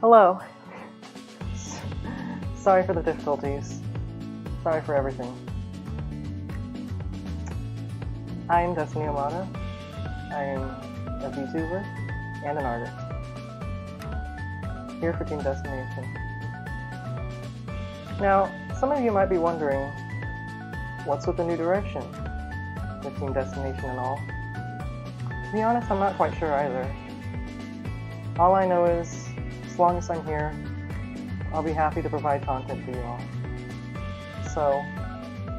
Hello. Sorry for the difficulties. Sorry for everything. I'm Destiny Omáda. I am a VTuber and an artist. Here for Team Destination. Now, some of you might be wondering, what's with the new direction with Team Destination and all? To be honest, I'm not quite sure either. All I know is, as long as I'm here, I'll be happy to provide content for you all. So,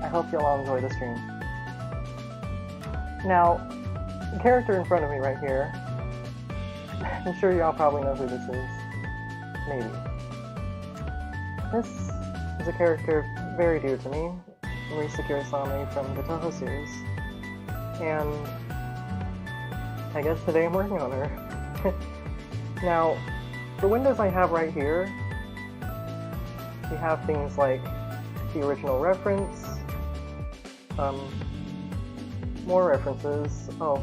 I hope you'll all enjoy the stream. Now, the character in front of me right here, I'm sure y'all probably know who this is. Maybe. This is a character very dear to me, Marisa Kirisame from the Touhou series. And I guess today I'm working on her. Now, the windows I have right here, we have things like the original reference, more references. Oh,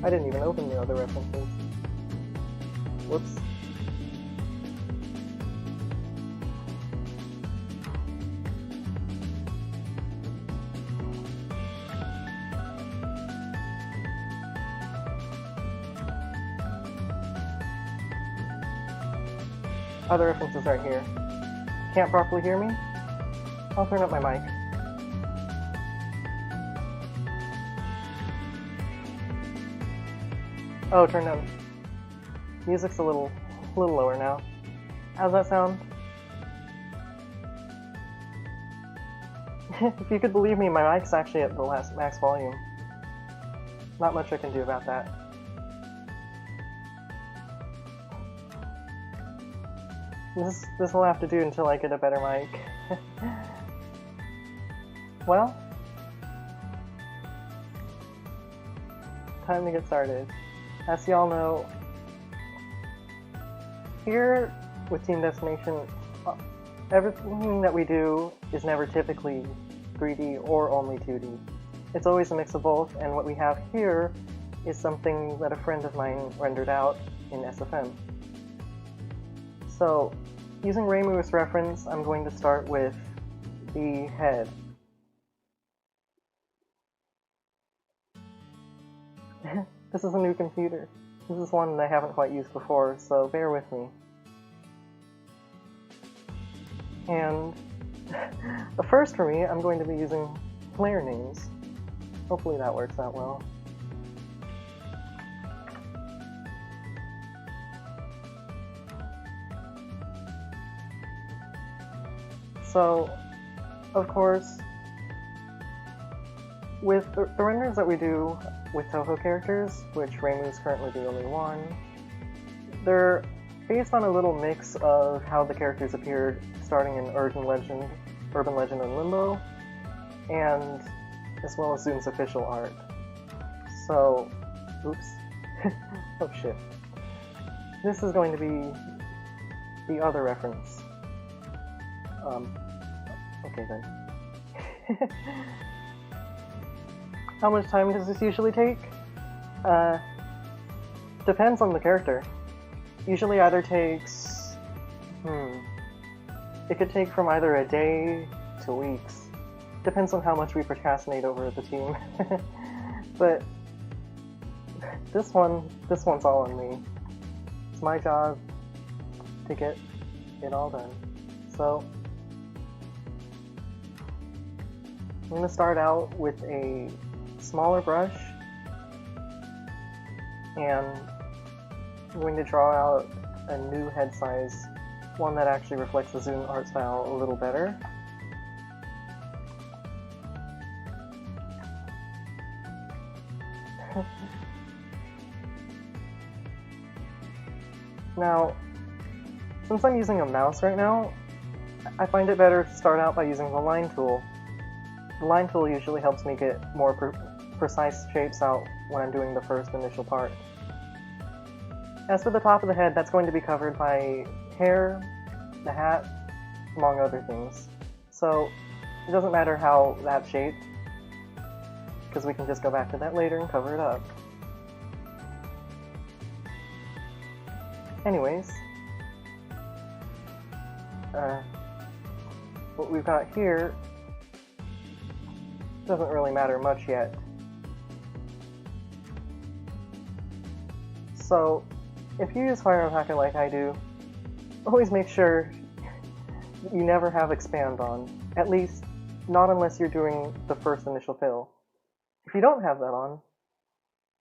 I didn't even open the other references. Whoops. Other references right here. Can't properly hear me? I'll turn up my mic. Oh, turn down. Music's a little lower now. How's that sound? If you could believe me, my mic's actually at the last max volume. Not much I can do about that. This will have to do until I get a better mic. Well, time to get started. As y'all know, here with Team Destination, everything that we do is never typically 3D or only 2D. It's always a mix of both, and what we have here is something that a friend of mine rendered out in SFM. So, using Reimu's reference, I'm going to start with the head. This is a new computer. This is one that I haven't quite used before, so bear with me. And the first for me, I'm going to be using player names. Hopefully that works out well. So, of course, with the renders that we do with Touhou characters, which Reimu's currently the only one, they're based on a little mix of how the characters appeared starting in Urban Legend and Limbo, and as well as Zoom's official art. So, oops. Oh shit. This is going to be the other reference. Okay then. How much time does this usually take? Depends on the character. Usually either takes... It could take from either a day to weeks. Depends on how much we procrastinate over at the team. But this one's all on me. It's my job to get it all done. So, I'm going to start out with a smaller brush, and I'm going to draw out a new head size, one that actually reflects the Zoom art style a little better. Now, since I'm using a mouse right now, I find it better to start out by using the line tool. The line tool usually helps me get more precise shapes out when I'm doing the first initial part. As for the top of the head, that's going to be covered by hair, the hat, among other things. So it doesn't matter how that's shaped, because we can just go back to that later and cover it up. Anyways, what we've got here doesn't really matter much yet. So, if you use Fire Hacker like I do, always make sure you never have expand on. At least, not unless you're doing the first initial fill. If you don't have that on,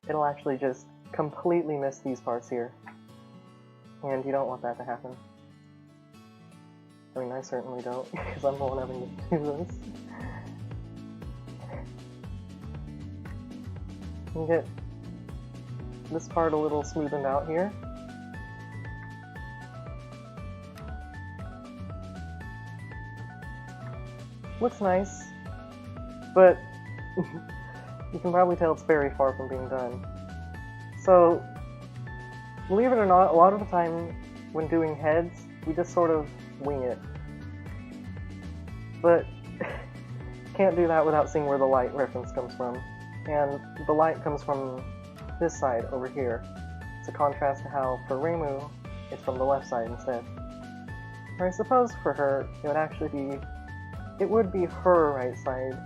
it'll actually just completely miss these parts here. And you don't want that to happen. I mean, I certainly don't, because I'm the one having to do this. You get this part a little smoothened out here. Looks nice, but you can probably tell it's very far from being done. So, believe it or not, a lot of the time when doing heads, we just sort of wing it. But can't do that without seeing where the light reference comes from. And the light comes from this side over here. It's a contrast to how for Reimu, it's from the left side instead. Or I suppose for her, it would be her right side,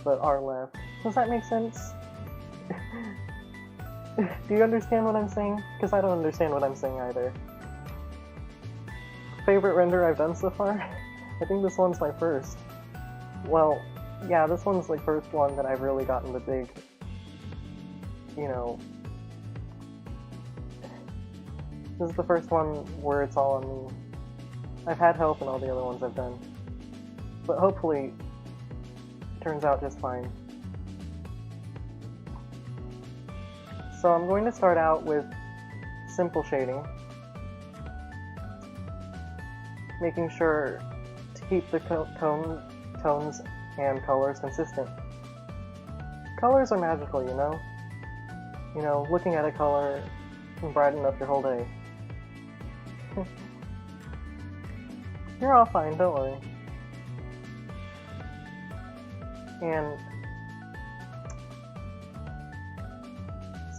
but our left. Does that make sense? Do you understand what I'm saying? Because I don't understand what I'm saying either. Favorite render I've done so far? I think this one's my first. Well, yeah, this one's the first one that I've really gotten the big, this is the first one where it's all on me. I've had help in all the other ones I've done. But hopefully, it turns out just fine. So I'm going to start out with simple shading, making sure to keep the tones and colors consistent. Colors are magical, you know? Looking at a color can brighten up your whole day. You're all fine, don't worry. And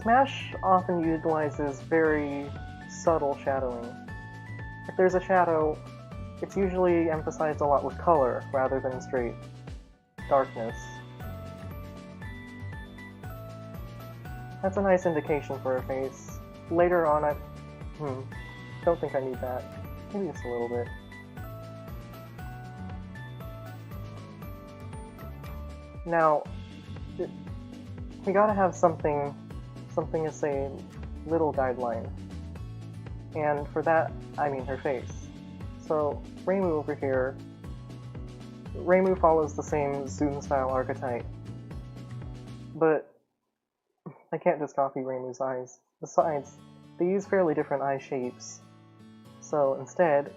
Smash often utilizes very subtle shadowing. If there's a shadow, it's usually emphasized a lot with color rather than straight darkness. That's a nice indication for a face. Later on, don't think I need that. Maybe just a little bit. Now, we gotta have something as a little guideline. And for that, I mean her face. So, Reimu over here, Reimu follows the same Zune style archetype. But I can't just copy Reimu's eyes. Besides, they use fairly different eye shapes. So instead,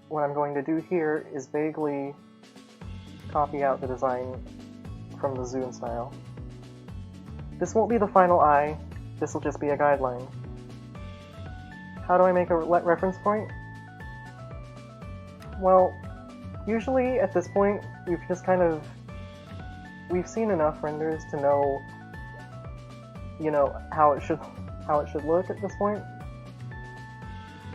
what I'm going to do here is vaguely copy out the design from the Zune style. This won't be the final eye, this will just be a guideline. How do I make a reference point? Well, usually at this point, we've seen enough renders to know, how it should look at this point.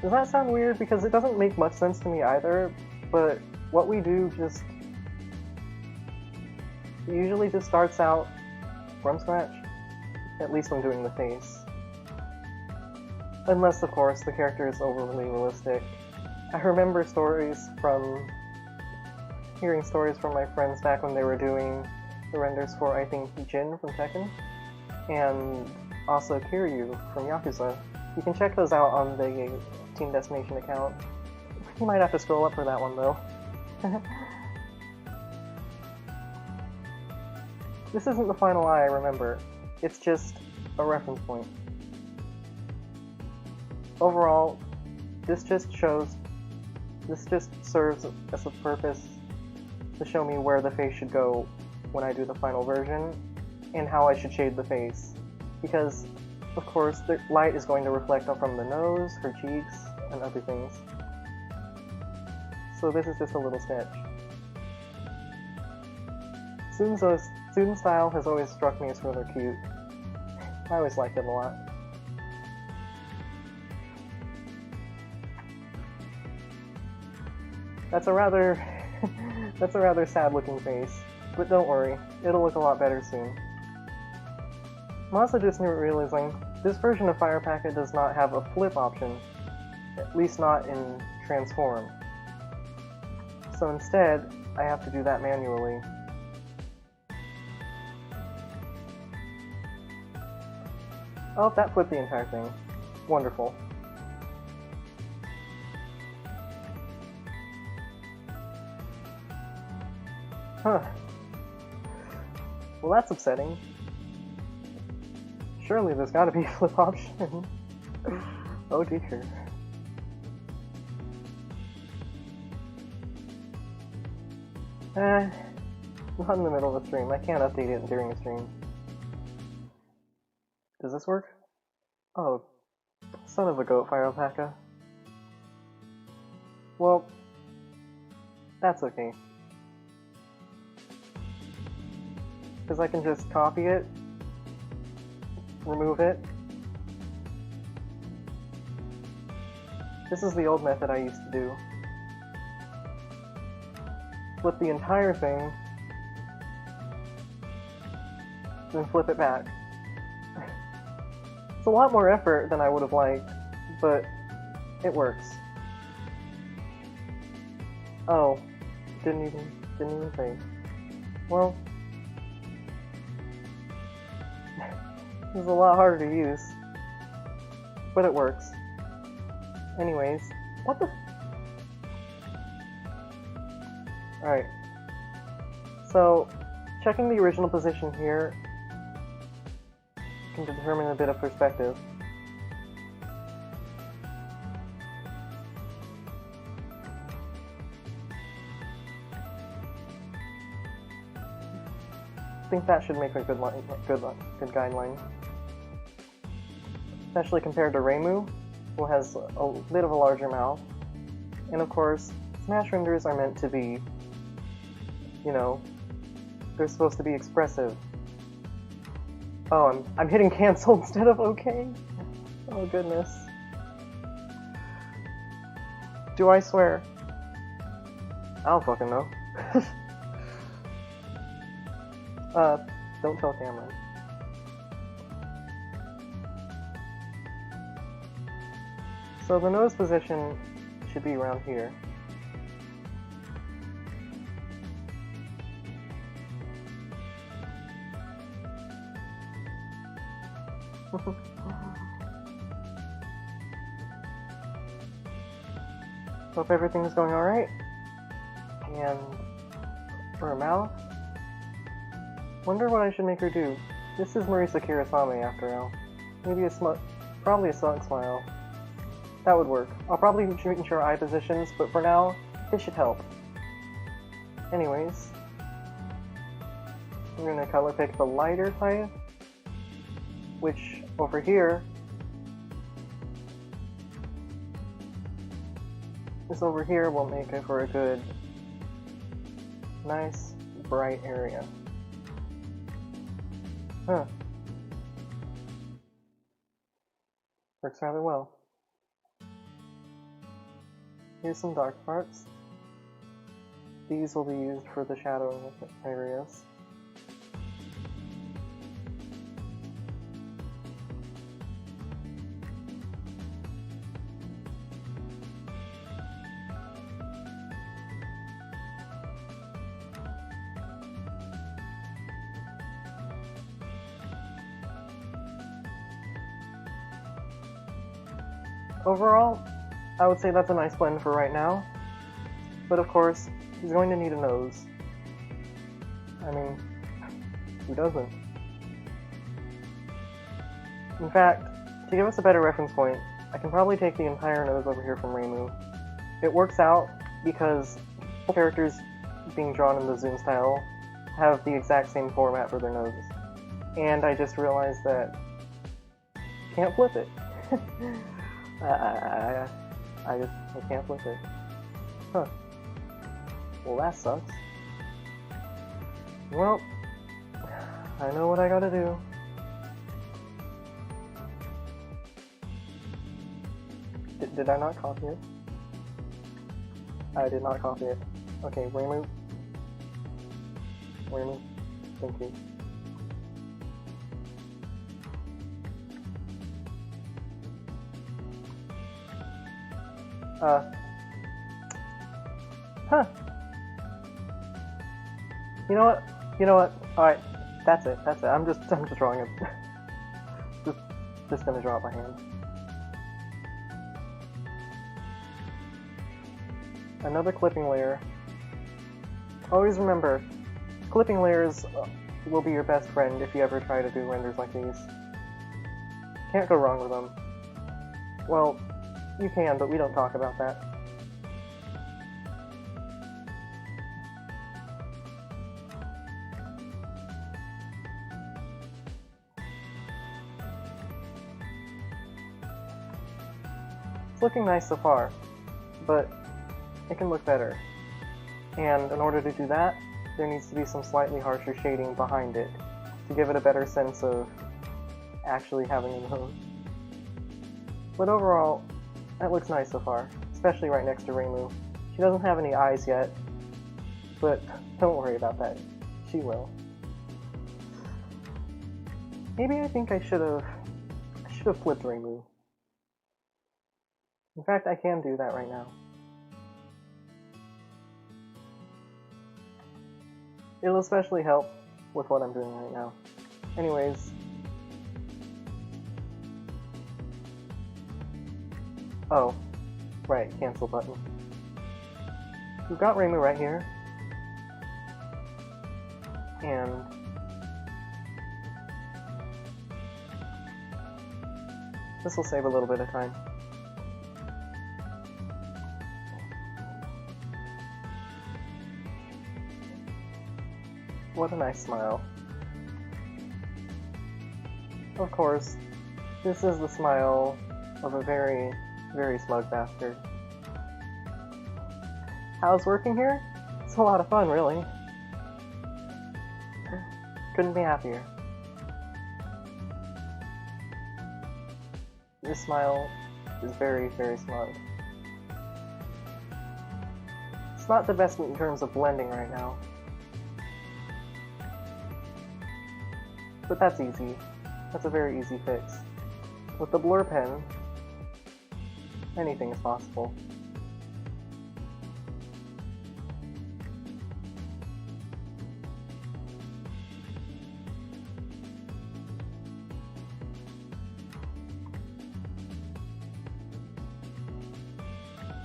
Does that sound weird? Because it doesn't make much sense to me either, but what we do usually just starts out from scratch, at least when doing the face. Unless, of course, the character is overly realistic. I remember hearing stories from my friends back when they were doing the renders for, I think, Jin from Tekken, and also Kiryu from Yakuza. You can check those out on the Team Destination account. You might have to scroll up for that one, though. This isn't the final eye, remember. It's just a reference point. Overall, this just serves as a purpose to show me where the face should go when I do the final version, and how I should shade the face. Because, of course, the light is going to reflect from the nose, her cheeks, and other things. So this is just a little sketch. Zune style has always struck me as rather cute. I always liked it a lot. That's a rather that's a rather sad looking face, but don't worry, it'll look a lot better soon. I'm also just realizing this version of Fire Packet does not have a flip option, at least not in Transform. So instead, I have to do that manually. Oh, that flipped the entire thing. Wonderful. Huh. Well, that's upsetting. Surely there's gotta be a flip option. Oh dear. Not in the middle of a stream. I can't update it during a stream. Does this work? Oh, son of a goat, Fire Alpaca. Well, that's okay. Because I can just copy it, remove it. This is the old method I used to do. Flip the entire thing, then flip it back. It's a lot more effort than I would have liked, but it works. Oh, didn't even think. Well, this is a lot harder to use, but it works. Anyways, what the? Alright, so checking the original position here can determine a bit of perspective. I think that should make a good guideline. Especially compared to Reimu, who has a bit of a larger mouth. And of course, Smash renders are meant to be, you know, they're supposed to be expressive. Oh, I'm hitting cancel instead of OK? Oh goodness. Do I swear? I don't fucking know. Don't tell Cameron. So the nose position should be around here. Hope everything's going alright. And for her mouth, wonder what I should make her do. This is Marisa Kirisame after all. Maybe probably a smug smile. That would work. I'll probably change her eye positions, but for now, this should help. Anyways, I'm gonna color pick the lighter type, which over here will make it for a good, nice, bright area. Huh. Works rather well. Here's some dark parts. These will be used for the shadow areas. Overall, I would say that's a nice blend for right now, but of course, he's going to need a nose. I mean, who doesn't? In fact, to give us a better reference point, I can probably take the entire nose over here from Reimu. It works out because all characters being drawn in the zoom style have the exact same format for their noses. And I just realized that can't flip it. I can't flip it. Huh. Well, that sucks. Well, I know what I gotta do. Did I not copy it? I did not copy it. Okay, Reimu. Reimu. Thank you. Huh. You know what? You know what? Alright. That's it. That's it. I'm just drawing it. just gonna draw it by hand. Another clipping layer. Always remember, clipping layers will be your best friend if you ever try to do renders like these. Can't go wrong with them. Well, you can, but we don't talk about that. It's looking nice so far, but it can look better. And in order to do that, there needs to be some slightly harsher shading behind it to give it a better sense of actually having a nose. But overall, that looks nice so far, especially right next to Reimu. She doesn't have any eyes yet, but don't worry about that. She will. Maybe I think I should have flipped Reimu. In fact, I can do that right now. It'll especially help with what I'm doing right now. Anyways. Oh, right, cancel button. We've got Reimu right here. And this will save a little bit of time. What a nice smile. Of course, this is the smile of a very, very smug bastard. How's working here? It's a lot of fun, really. Couldn't be happier. This smile is very, very smug. It's not the best in terms of blending right now. But that's easy. That's a very easy fix. With the blur pen, anything is possible.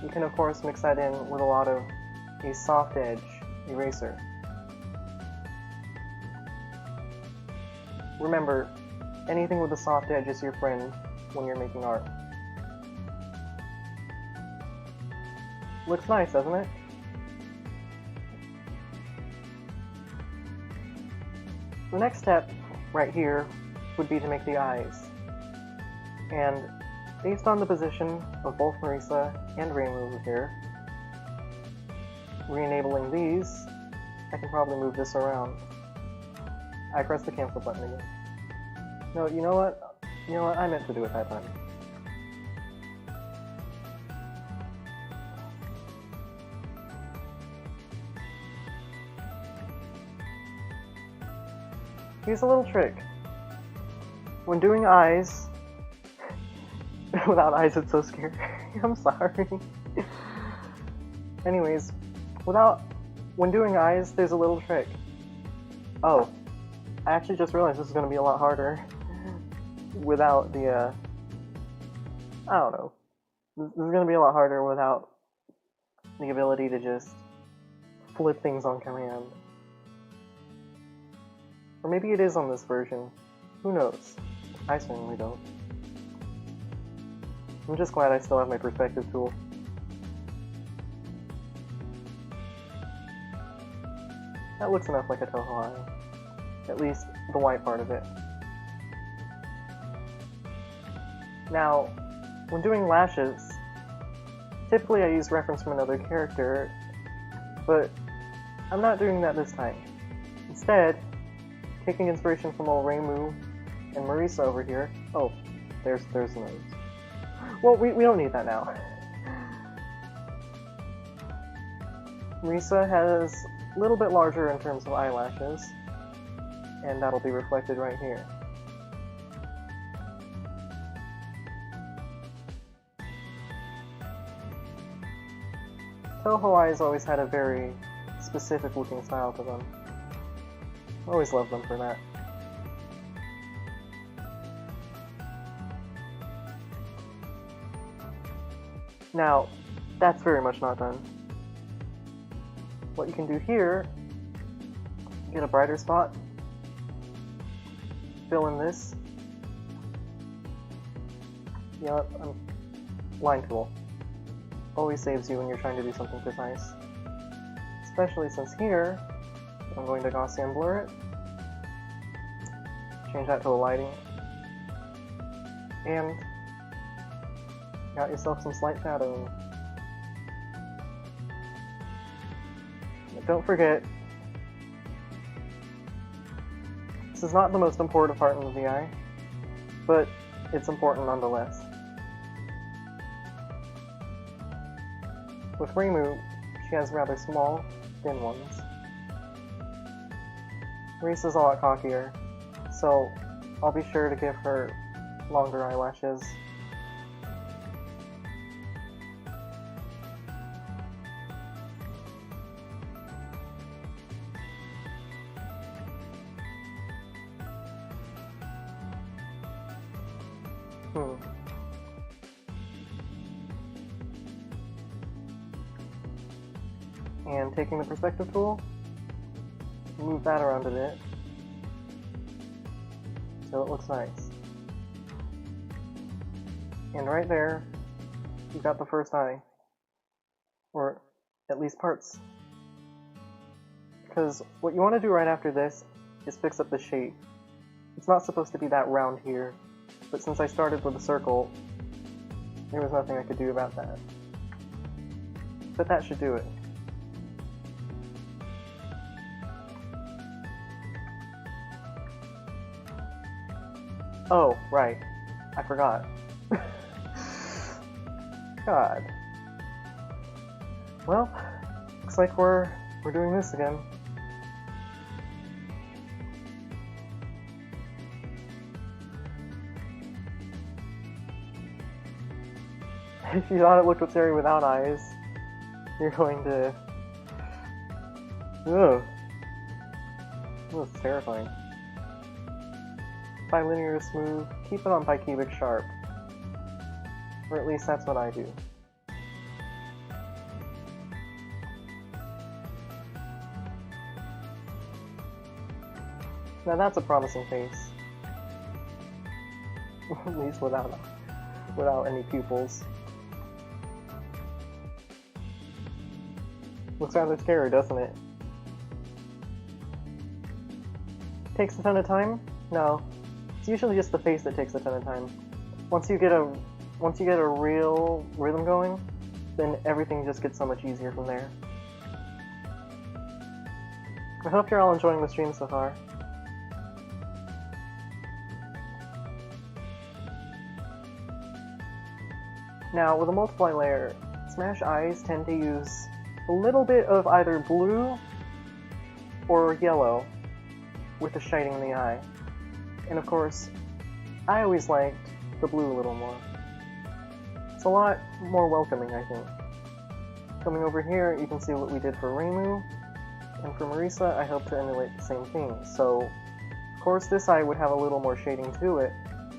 You can of course mix that in with a lot of a soft edge eraser. Remember, anything with a soft edge is your friend when you're making art. Looks nice, doesn't it? The next step, right here, would be to make the eyes. And based on the position of both Marisa and Reimu over here, re-enabling these, I can probably move this around. I pressed the cancel button again. No, you know what? You know what? I meant to do it that time. Here's a little trick. When doing eyes... Without eyes, it's so scary. I'm sorry. Anyways, when doing eyes, there's a little trick. Oh. I actually just realized this is going to be a lot harder without the, I don't know. This is going to be a lot harder without the ability to just flip things on command. Or maybe it is on this version. Who knows? I certainly don't. I'm just glad I still have my perspective tool. That looks enough like a Toho eye. At least the white part of it. Now, when doing lashes, typically I use reference from another character, but I'm not doing that this time. Instead, taking inspiration from old Reimu and Marisa over here. Oh, there's the nose. Well, we don't need that now. Marisa has a little bit larger in terms of eyelashes, and that'll be reflected right here. Toho eyes always had a very specific looking style to them. Always loved them for that. Now, that's very much not done. What you can do here, get a brighter spot, fill in this. You know what, line tool. Always saves you when you're trying to do something precise. Especially since here, I'm going to Gaussian blur it, change that to the lighting, and got yourself some slight shadowing. But don't forget, this is not the most important part of the eye, but it's important nonetheless. With Reimu, she has rather small, thin ones. Marisa's a lot cockier, so I'll be sure to give her longer eyelashes. And taking the perspective tool, move that around a bit so it looks nice. And right there, you've got the first eye. Or at least parts. Because what you want to do right after this is fix up the shape. It's not supposed to be that round here, but since I started with a circle, there was nothing I could do about that. But that should do it. Oh, right. I forgot. God. Well, looks like we're doing this again. If you thought it looked scary without eyes, you're going to... Ugh. That's terrifying. Bilinear is smooth, keep it on bicubic sharp. Or at least that's what I do. Now that's a promising face. At least without any pupils. Looks rather scary, doesn't it? Takes a ton of time? No. It's usually just the face that takes a ton of time. Once you get a real rhythm going, then everything just gets so much easier from there. I hope you're all enjoying the stream so far. Now, with a multiply layer, Smash Eyes tend to use a little bit of either blue or yellow with the shading in the eye. And of course, I always liked the blue a little more. It's a lot more welcoming, I think. Coming over here, you can see what we did for Reimu, and for Marisa, I hope to emulate the same thing. So, of course, this eye would have a little more shading to it,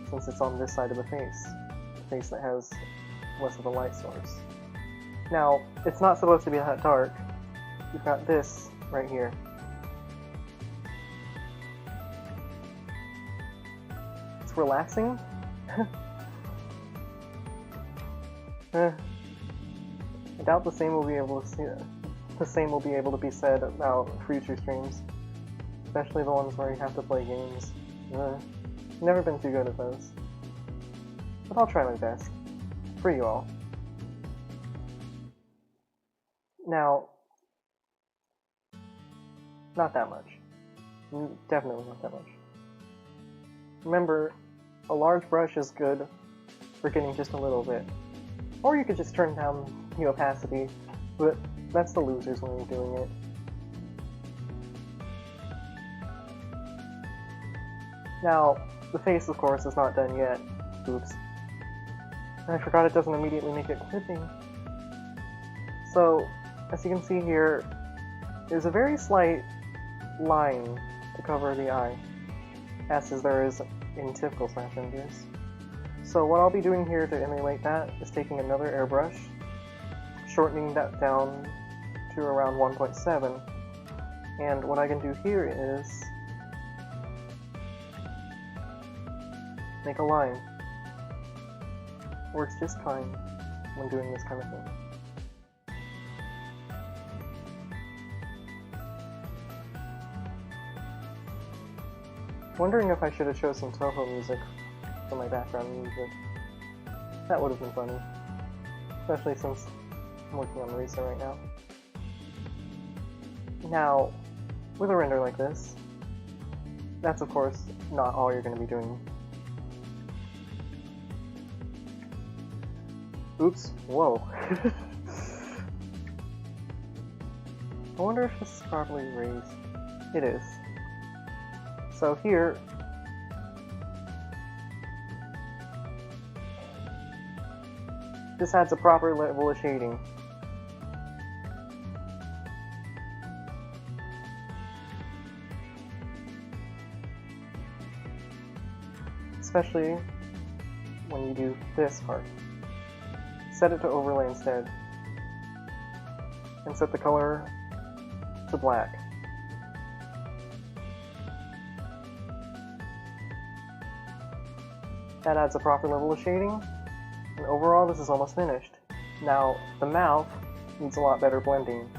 since it's on this side of the face that has less of a light source. Now, it's not supposed to be that dark. You've got this right here. It's relaxing. I doubt the same will be able to be said about future streams, especially the ones where you have to play games. Never been too good at those, but I'll try my best for you all. Now, not that much. Definitely not that much. Remember, a large brush is good for getting just a little bit. Or you could just turn down the opacity, but That's the losers when you're doing it. Now, the face, of course, is not done yet. Oops. And I forgot it doesn't immediately make it clipping. So, as you can see here, there's a very slight line to cover the eye, as there is in typical Smash renders. So what I'll be doing here to emulate that is taking another airbrush, shortening that down to around 1.7, and what I can do here is make a line. Works just fine when doing this kind of thing. Wondering if I should have chosen some Toho music for my background music. That would have been funny. Especially since I'm working on Marisa right now. Now, with a render like this, that's of course not all you're going to be doing. Oops, whoa. I wonder if this is properly raised. It is. So here, this adds a proper level of shading. Especially when you do this part. Set it to overlay instead. And set the color to black. That adds a proper level of shading, and overall this is almost finished. Now, the mouth needs a lot better blending.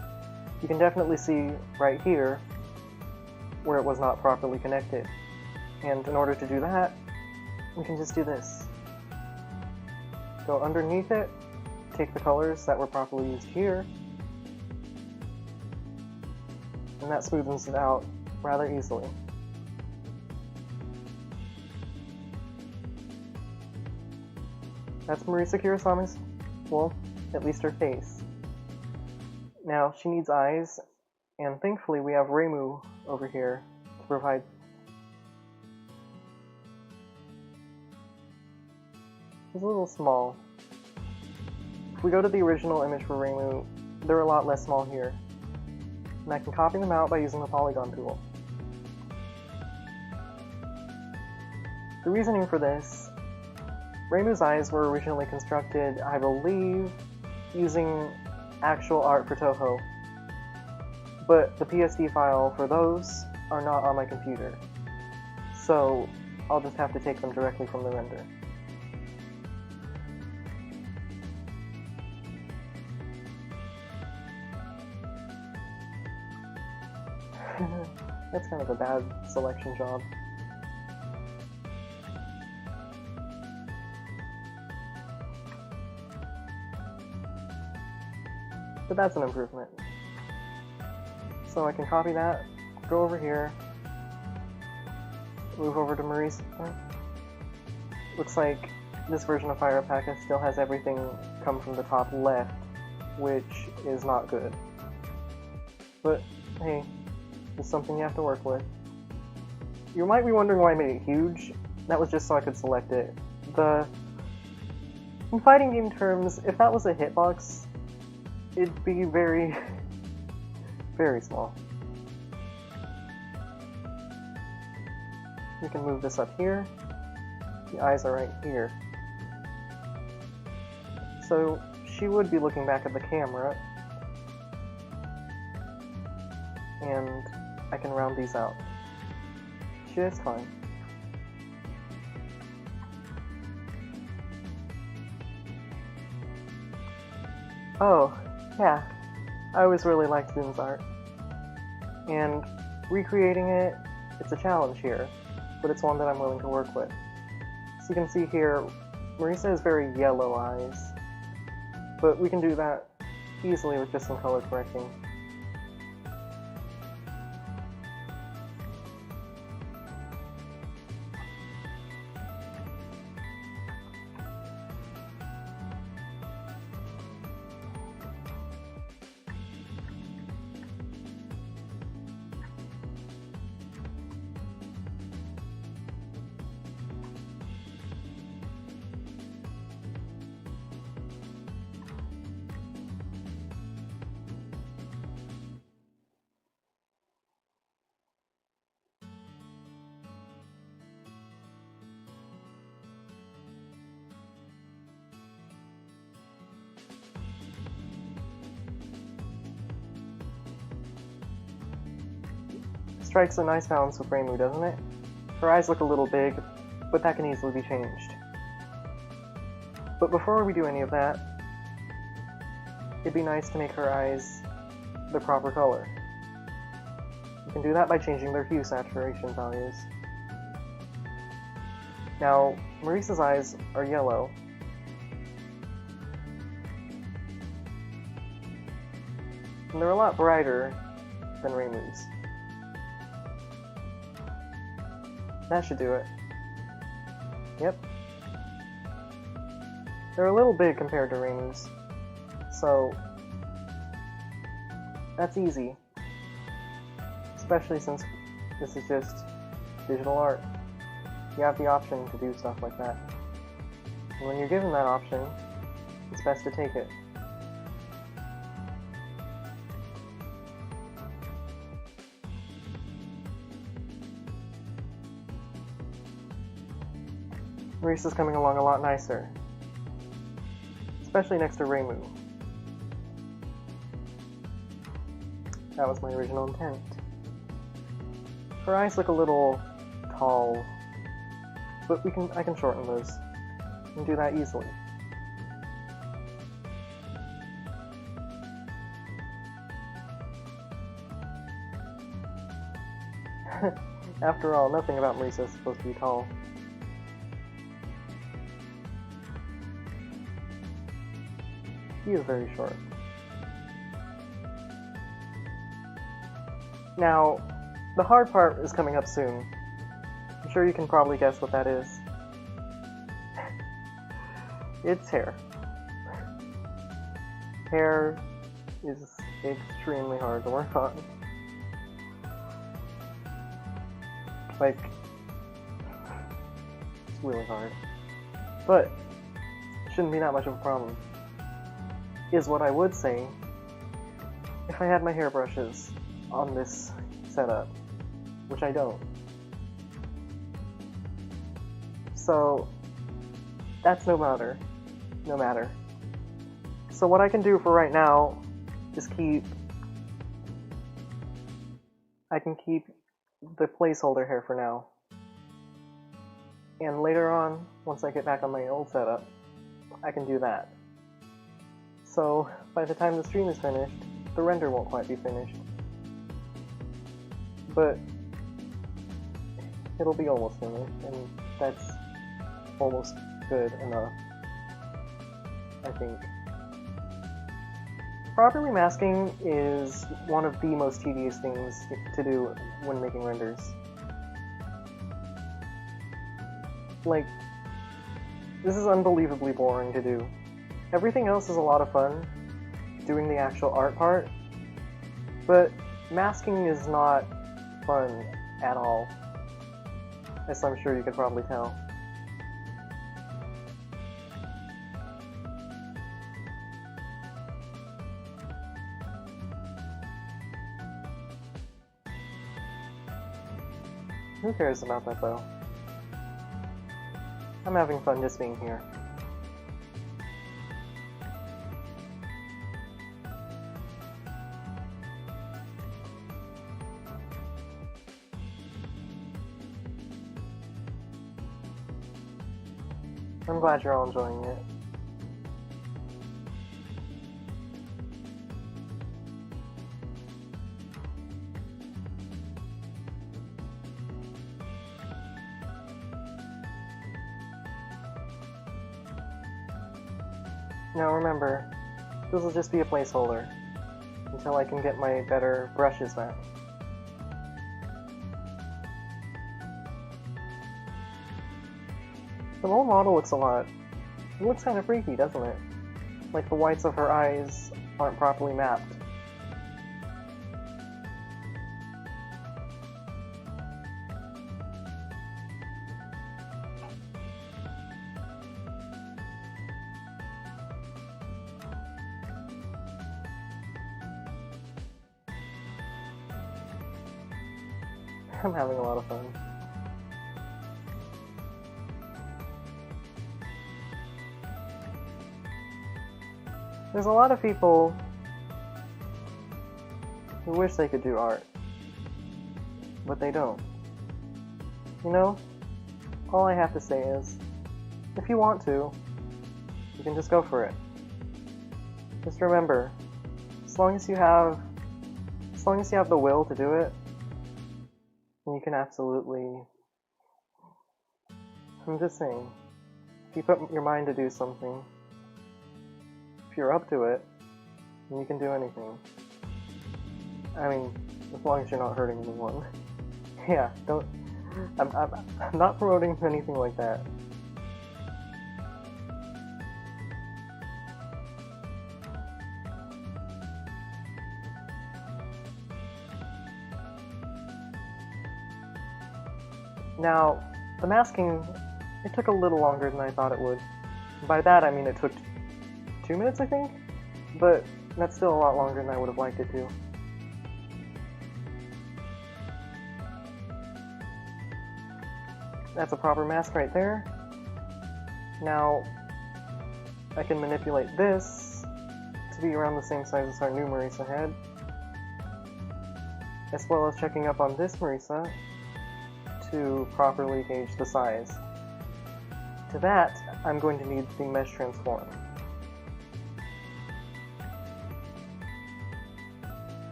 You can definitely see right here where it was not properly connected. And in order to do that, we can just do this. Go underneath it, take the colors that were properly used here, and that smoothens it out rather easily. That's Marisa Kirisame's, well, at least her face. Now, she needs eyes, and thankfully we have Reimu over here to provide. She's a little small. If we go to the original image for Reimu, they're a lot less small here. And I can copy them out by using the polygon tool. The reasoning for this, Reimu's eyes were originally constructed, I believe, using actual art for Toho, but the PSD file for those are not on my computer, so I'll just have to take them directly from the render. That's kind of a bad selection job. But that's an improvement. So I can copy that, go over here, move over to Marisa. Looks like this version of Fire Alpaca still has everything come from the top left, which is not good. But hey, it's something you have to work with. You might be wondering why I made it huge. That was just so I could select it. In fighting game terms, if that was a hitbox, it'd be very, very small. You can move this up here. The eyes are right here. So she would be looking back at the camera. And I can round these out. Just fine. Oh, yeah, I always really liked Boom's art. And recreating it, it's a challenge here, but it's one that I'm willing to work with. So you can see here, Marisa has very yellow eyes, but we can do that easily with just some color correcting. strikes a nice balance with Reimu, doesn't it? Her eyes look a little big, but that can easily be changed. But before we do any of that, it'd be nice to make her eyes the proper color. You can do that by changing their hue saturation values. Now, Marisa's eyes are yellow. And they're a lot brighter than Reimu's. That should do it. Yep. They're a little big compared to Reimu's, so that's easy. Especially since this is just digital art. You have the option to do stuff like that. And when you're given that option, it's best to take it. Marisa's coming along a lot nicer. Especially next to Reimu. That was my original intent. Her eyes look a little tall, but I can shorten those and do that easily. After all, nothing about Marisa is supposed to be tall. He is very short. Now, the hard part is coming up soon. I'm sure you can probably guess what that is. It's hair. Hair is extremely hard to work on. Like, it's really hard. But, it shouldn't be that much of a problem. Is what I would say if I had my hairbrushes on this setup, which I don't. So, that's no matter. So what I can do for right now is I can keep the placeholder hair for now. And later on, once I get back on my old setup, I can do that. So, by the time the stream is finished, the render won't quite be finished. But it'll be almost finished, and that's almost good enough, I think. Properly masking is one of the most tedious things to do when making renders. Like, this is unbelievably boring to do. Everything else is a lot of fun, doing the actual art part, but masking is not fun at all, as I'm sure you could probably tell. Who cares about that though? I'm having fun just being here. I'm glad you're all enjoying it. Now remember, this will just be a placeholder until I can get my better brushes back. The whole model looks it looks kind of freaky, doesn't it? Like the whites of her eyes aren't properly mapped. I'm having a lot of fun. There's a lot of people who wish they could do art. but they don't. You know, all I have to say is, if you want to, you can just go for it. Just remember, as long as you have the will to do it, you can absolutely... I'm just saying, if you put your mind to do something, if you're up to it, then you can do anything. I mean, as long as you're not hurting anyone. Yeah, don't... I'm not promoting anything like that. Now, the masking, it took a little longer than I thought it would. By that I mean it took 2 minutes, I think? But that's still a lot longer than I would have liked it to. That's a proper mask right there. Now, I can manipulate this to be around the same size as our new Marisa head, as well as checking up on this Marisa to properly gauge the size. To that, I'm going to need the Mesh Transform.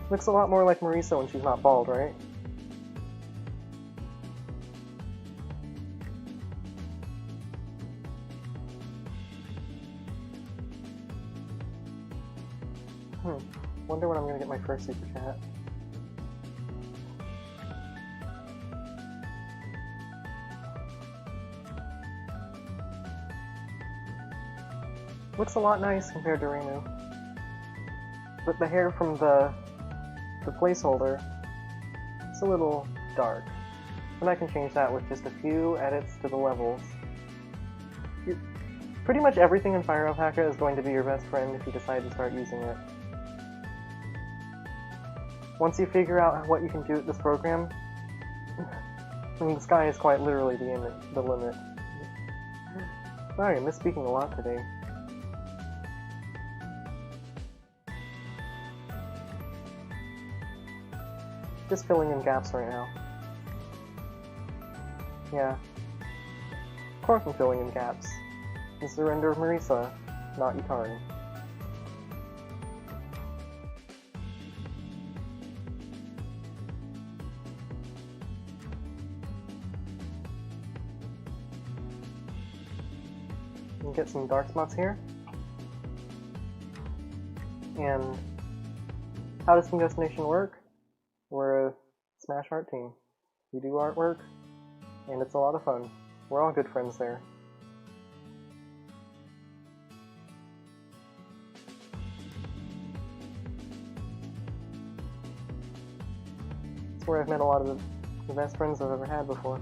Looks a lot more like Marisa when she's not bald, right? Wonder when I'm gonna get my first super chat. Looks a lot nice compared to Renu. But the hair from the placeholder, it's a little dark. And I can change that with just a few edits to the levels. Pretty much everything in Fire Alpaca is going to be your best friend if you decide to start using it. Once you figure out what you can do with this program, I mean, the sky is quite literally the limit. Sorry, I'm misspeaking a lot today. Just filling in gaps right now. Yeah. Of course I'm filling in gaps. The surrender of Marisa, not Yukari. You can get some dark spots here. And how does Team Destination work? We're a Smash Art team. We do artwork, and it's a lot of fun. We're all good friends there. It's where I've met a lot of the best friends I've ever had before.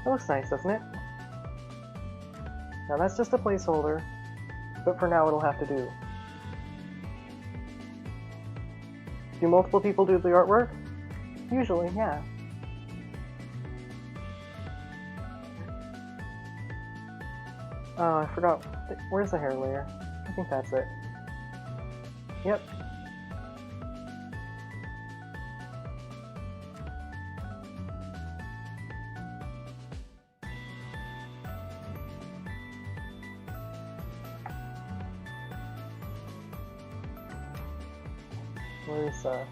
That looks nice, doesn't it? Now that's just a placeholder, but for now it'll have to do. Do multiple people do the artwork? Usually, yeah. Oh, I forgot. Where's the hair layer? I think that's it. Yep. Marisa.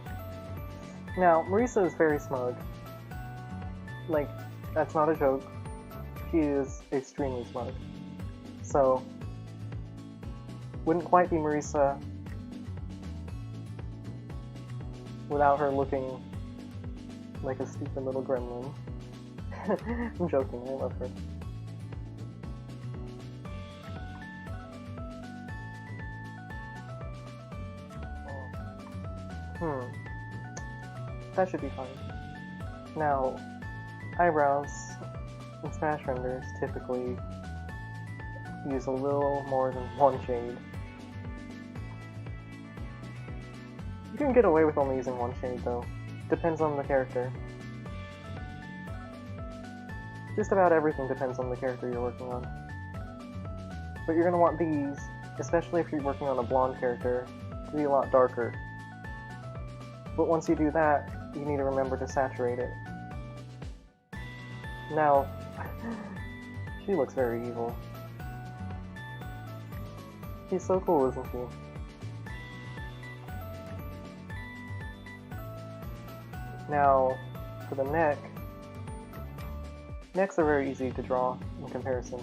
Now, Marisa is very smug. Like, that's not a joke. She is extremely smug. So, wouldn't quite be Marisa without her looking like a stupid little gremlin. I'm joking, I love her. That should be fine. Now, eyebrows in Smash renders typically use a little more than one shade. You can get away with only using one shade though. Depends on the character. Just about everything depends on the character you're working on. But you're going to want these, especially if you're working on a blonde character, to be a lot darker. But once you do that, you need to remember to saturate it. Now, she looks very evil. She's so cool, isn't she? Now, for the neck, necks are very easy to draw in comparison.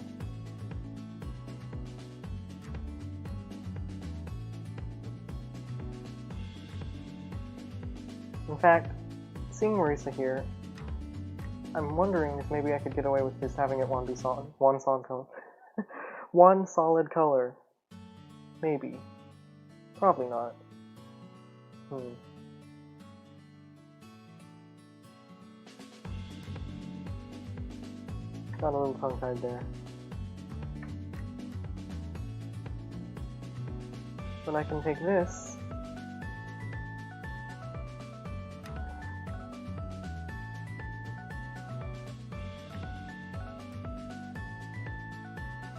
In fact, seeing Marisa here, I'm wondering if maybe I could get away with just having it one solid color. Maybe. Probably not. Got a little tongue-tied there. Then I can take this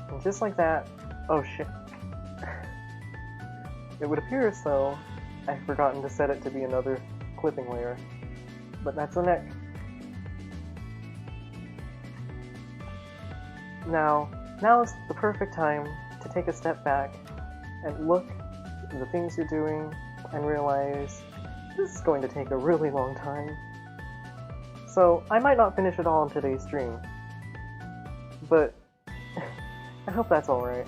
and just like that. Oh shit. It would appear as though I've forgotten to set it to be another clipping layer, but that's the neck. Now is the perfect time to take a step back and look at the things you're doing and realize this is going to take a really long time. So I might not finish it all in today's stream, but I hope that's alright.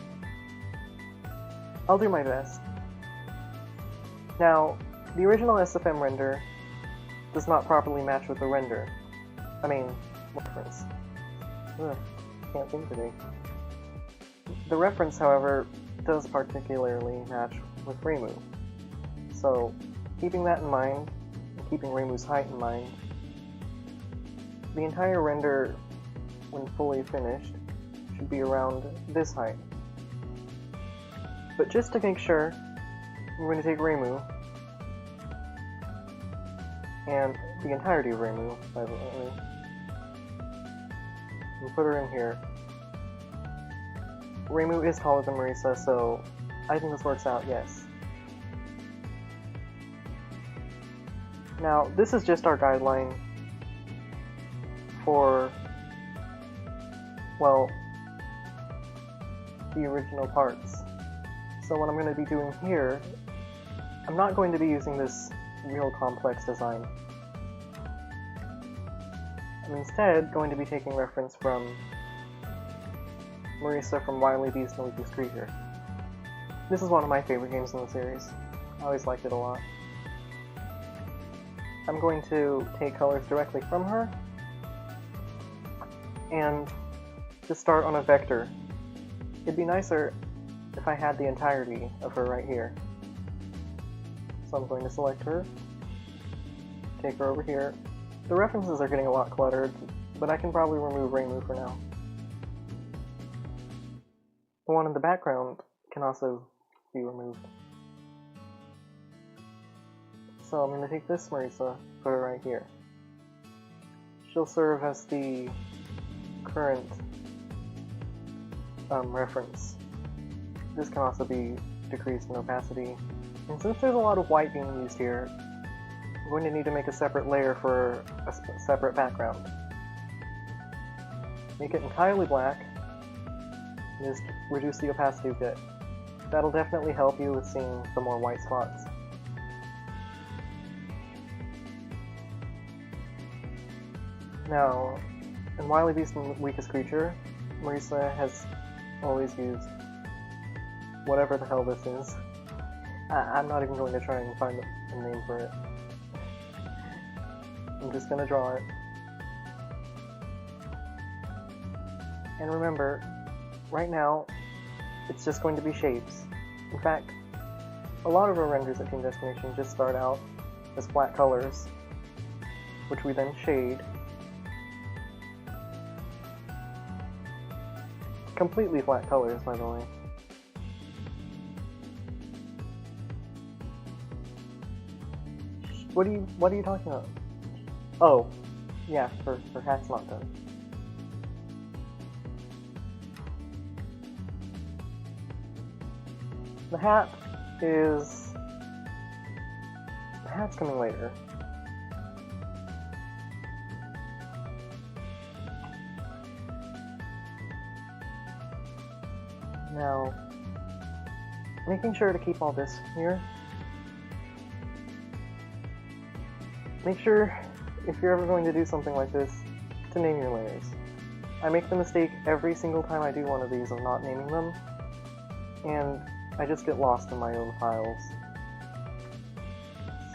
I'll do my best. Now, the original SFM render does not properly match with the render. I mean, reference. Ugh, can't think today. The reference, however, does particularly match with Reimu. So, keeping that in mind, and keeping Reimu's height in mind, the entire render, when fully finished, should be around this height. But just to make sure, I'm going to take Reimu, and the entirety of Reimu, by the way, and put her in here. Reimu is taller than Marisa, so I think this works out, yes. Now, this is just our guideline for, well, the original parts. So what I'm going to be doing here, I'm not going to be using this real complex design. I'm instead going to be taking reference from Marisa from Wily Beast and Lucas Creature. This is one of my favorite games in the series. I always liked it a lot. I'm going to take colors directly from her, and to start on a vector. It'd be nicer if I had the entirety of her right here. So I'm going to select her, take her over here. The references are getting a lot cluttered, but I can probably remove Reimu for now. The one in the background can also be removed. So I'm going to take this Marisa, put her right here. She'll serve as the current reference. This can also be decreased in opacity. And since there's a lot of white being used here, I'm going to need to make a separate layer for a separate background. Make it entirely black, and just reduce the opacity a bit. That'll definitely help you with seeing the more white spots. Now, in Wily Beast and Weakest Creature, Marisa has always used whatever the hell this is. I'm not even going to try and find a name for it. I'm just gonna draw it. And remember, right now, it's just going to be shapes. In fact, a lot of our renders at Team Destination just start out as flat colors, which we then shade. Completely flat colors, by the way. What are you talking about? Oh, yeah, her hat's not done. The hat is... The hat's coming later. Now, making sure to keep all this here. Make sure, if you're ever going to do something like this, to name your layers. I make the mistake every single time I do one of these of not naming them, and I just get lost in my own files.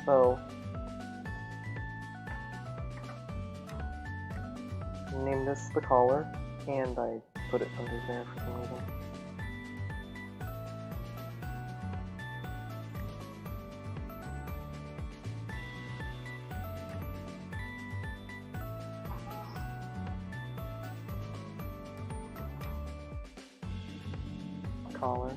So, name this the collar, and I put it under there for some reason. Collar.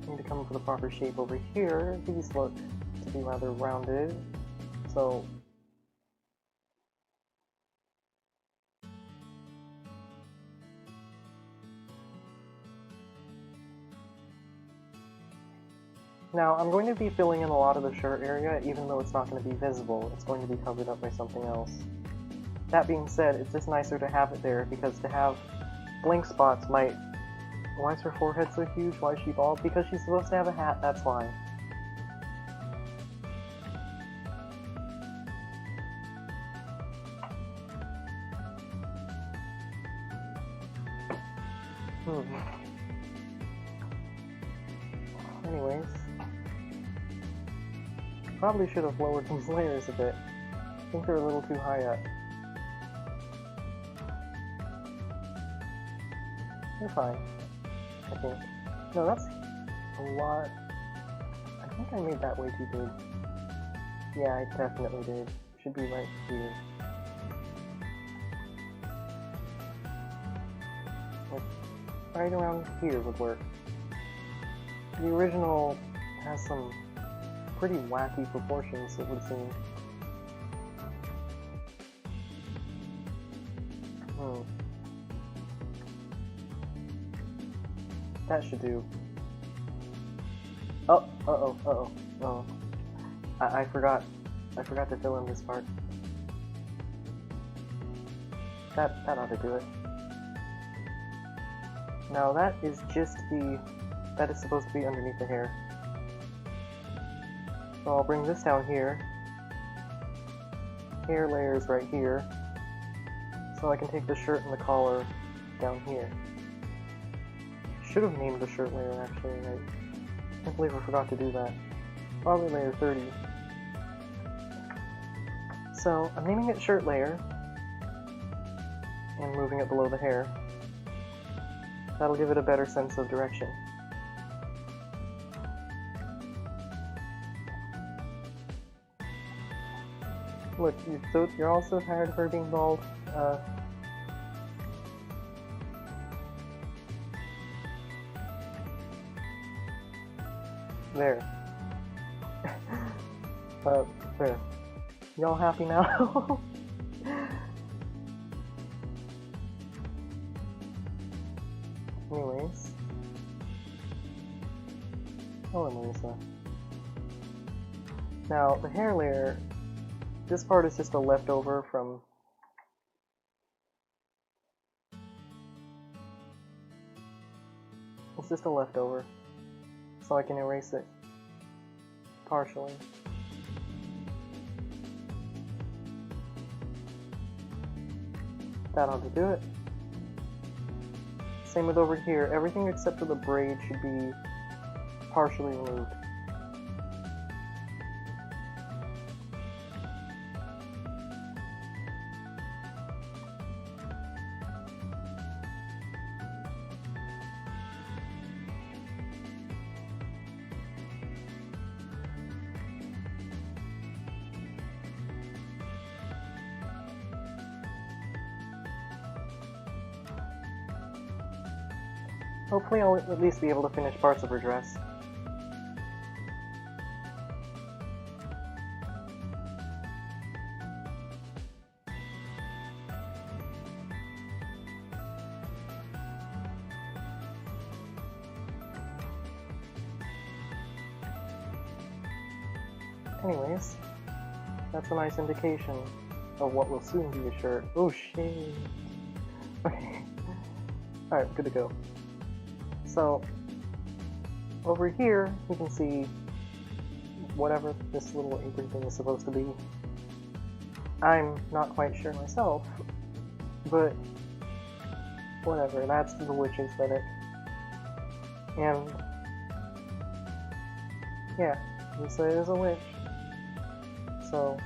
Need to come up with a proper shape over here. These look to be rather rounded, so now I'm going to be filling in a lot of the shirt area, even though it's not going to be visible. It's going to be covered up by something else. That being said, it's just nicer to have it there, because to have blank spots might... Why is her forehead so huge? Why is she bald? Because she's supposed to have a hat, that's why. Anyways. Probably should have lowered these layers a bit. I think they're a little too high up. They're fine, I think. No, that's a lot. I think I made that way too big. Yeah, I definitely did. Should be right here. Like, right around here would work. The original has some pretty wacky proportions, it would seem. That should do. Oh, uh-oh. I forgot to fill in this part. That ought to do it. Now that is just that is supposed to be underneath the hair. So I'll bring this down here. Hair layers right here. So I can take the shirt and the collar down here. Should have named the shirt layer actually. I can't believe I forgot to do that. Probably layer 30. So I'm naming it shirt layer and moving it below the hair. That'll give it a better sense of direction. Look, you're all so tired of her being bald. There. There. Y'all happy now? Anyways. Hello, Marisa. Now, the hair layer, this part is just a leftover from... It's just a leftover. So I can erase it partially. That ought to do it. Same with over here. Everything except for the braid should be partially removed. Hopefully I'll at least be able to finish parts of her dress. Anyways, that's a nice indication of what will soon be a shirt. Oh shit. Okay. Alright, good to go. So, over here, you can see whatever this little apron thing is supposed to be. I'm not quite sure myself, but whatever, that's the witch aesthetic. And yeah, Marisa is a witch. So,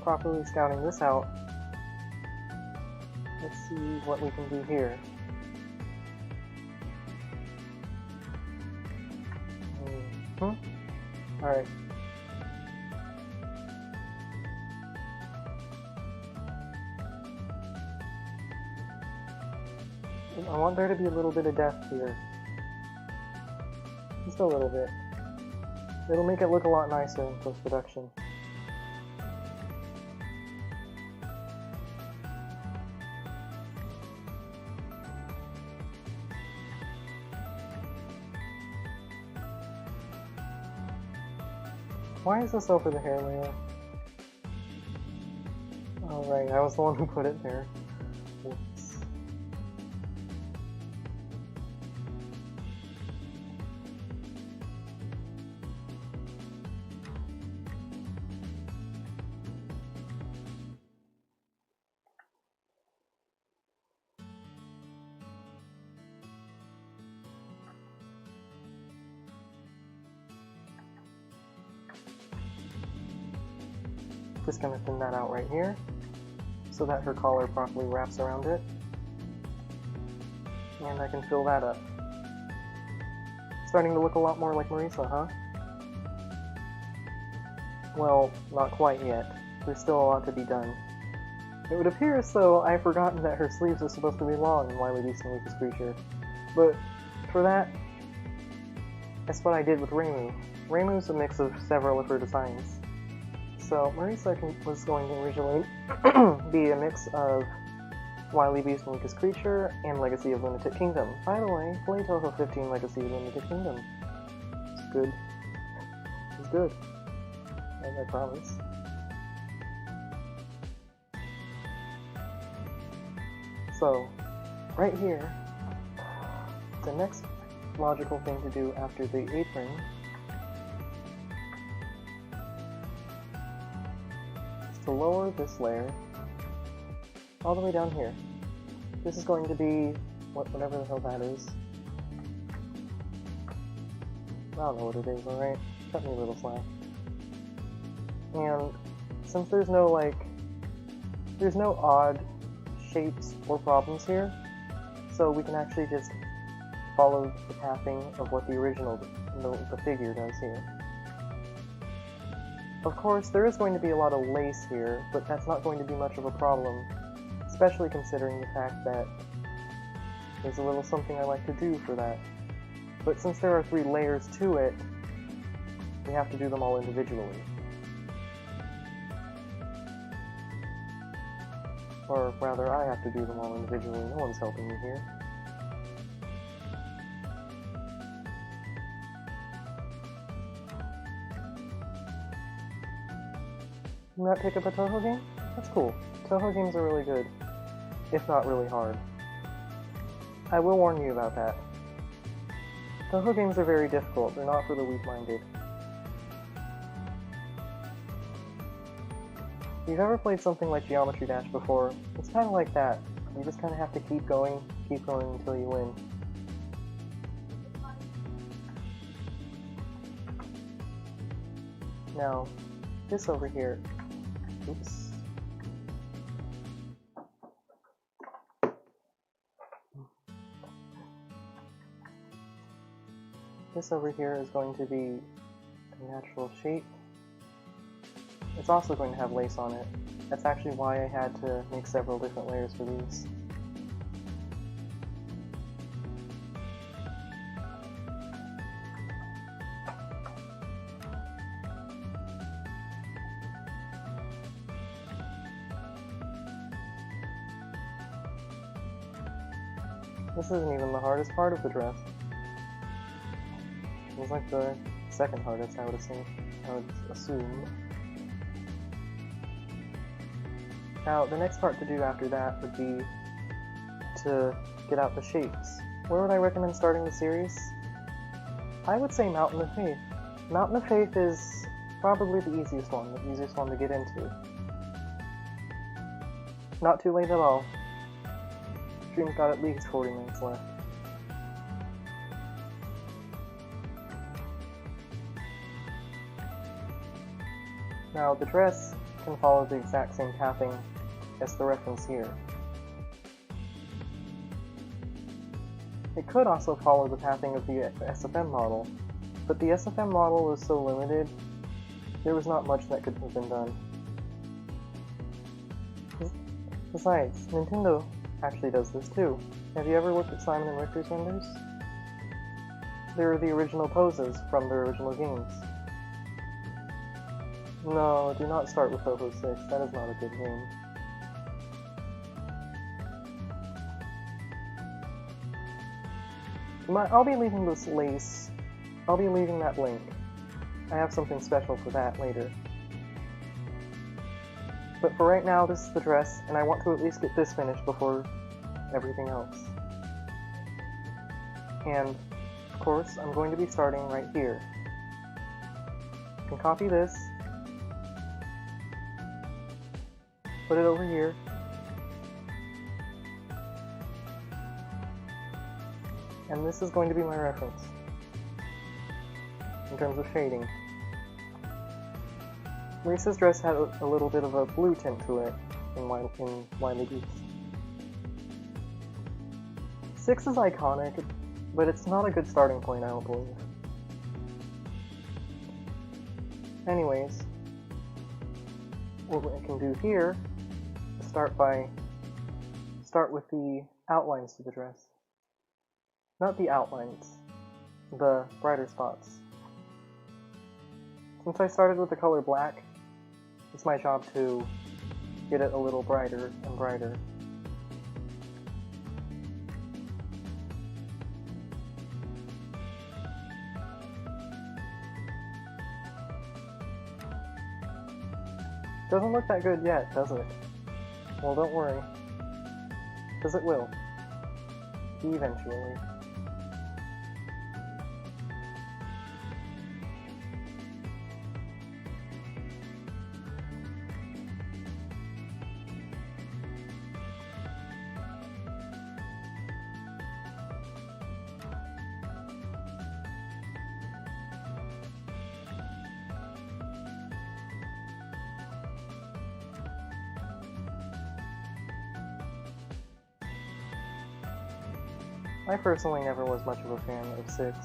properly scouting this out, let's see what we can do here. Alright. I want there to be a little bit of depth here. Just a little bit. It'll make it look a lot nicer in post-production. Why is this over the hair layer? Oh right, I was the one who put it there. Whoops. Just gonna thin that out right here, so that her collar properly wraps around it. And I can fill that up. Starting to look a lot more like Marisa, huh? Well, not quite yet. There's still a lot to be done. It would appear as though I've forgotten that her sleeves are supposed to be long in Wily Beast and Weakest Creature. But for that, that's what I did with Reimu. Reimu's a mix of several of her designs. So Marisa was going to originally be a mix of Wily Beast and Weakest Creature and Legacy of Lunatic Kingdom. By the way, play Toho 15 Legacy of Lunatic Kingdom. It's good. It's good. I promise. So, right here, the next logical thing to do after the apron to lower this layer all the way down here. This is going to be whatever the hell that is. I don't know what it is, alright? Cut me a little slack. And since there's no odd shapes or problems here, so we can actually just follow the pathing of what the original, the figure does here. Of course, there is going to be a lot of lace here, but that's not going to be much of a problem, especially considering the fact that there's a little something I like to do for that. But since there are 3 layers to it, we have to do them all individually. Or rather, I have to do them all individually, no one's helping me here. You not pick up a Toho game? That's cool. Toho games are really good, if not really hard. I will warn you about that. Toho games are very difficult, they're not for the weak-minded. If you've ever played something like Geometry Dash before, it's kind of like that. You just kind of have to keep going until you win. Now, this over here. Oops. This over here is going to be a natural shape. It's also going to have lace on it. That's actually why I had to make several different layers for these. This isn't even the hardest part of the dress. It's like the second hardest, I would assume. Now, the next part to do after that would be to get out the shapes. Where would I recommend starting the series? I would say Mountain of Faith. Mountain of Faith is probably the easiest one to get into. Not too late at all. Stream's got at least 40 minutes left. Now, the dress can follow the exact same pathing as the reference here. It could also follow the pathing of the SFM model, but the SFM model was so limited, there was not much that could have been done. Besides, Nintendo actually does this too. Have you ever looked at Simon & Richter's renders? They were the original poses from their original games. No, do not start with Toho 6, that is not a good game. I'll be leaving this lace. I'll be leaving that blank. I have something special for that later. But for right now, this is the dress, and I want to at least get this finished before everything else. And, of course, I'm going to be starting right here. You can copy this, put it over here, and this is going to be my reference in terms of shading. Marisa's dress had a little bit of a blue tint to it in Wily Beast. 6 is iconic, but it's not a good starting point, I don't believe. Anyways, what I can do here is start with the outlines to the dress. Not the outlines, the brighter spots. Since I started with the color black, it's my job to get it a little brighter and brighter. Doesn't look that good yet, does it? Well, don't worry, because it will. Eventually. I personally never was much of a fan of 6.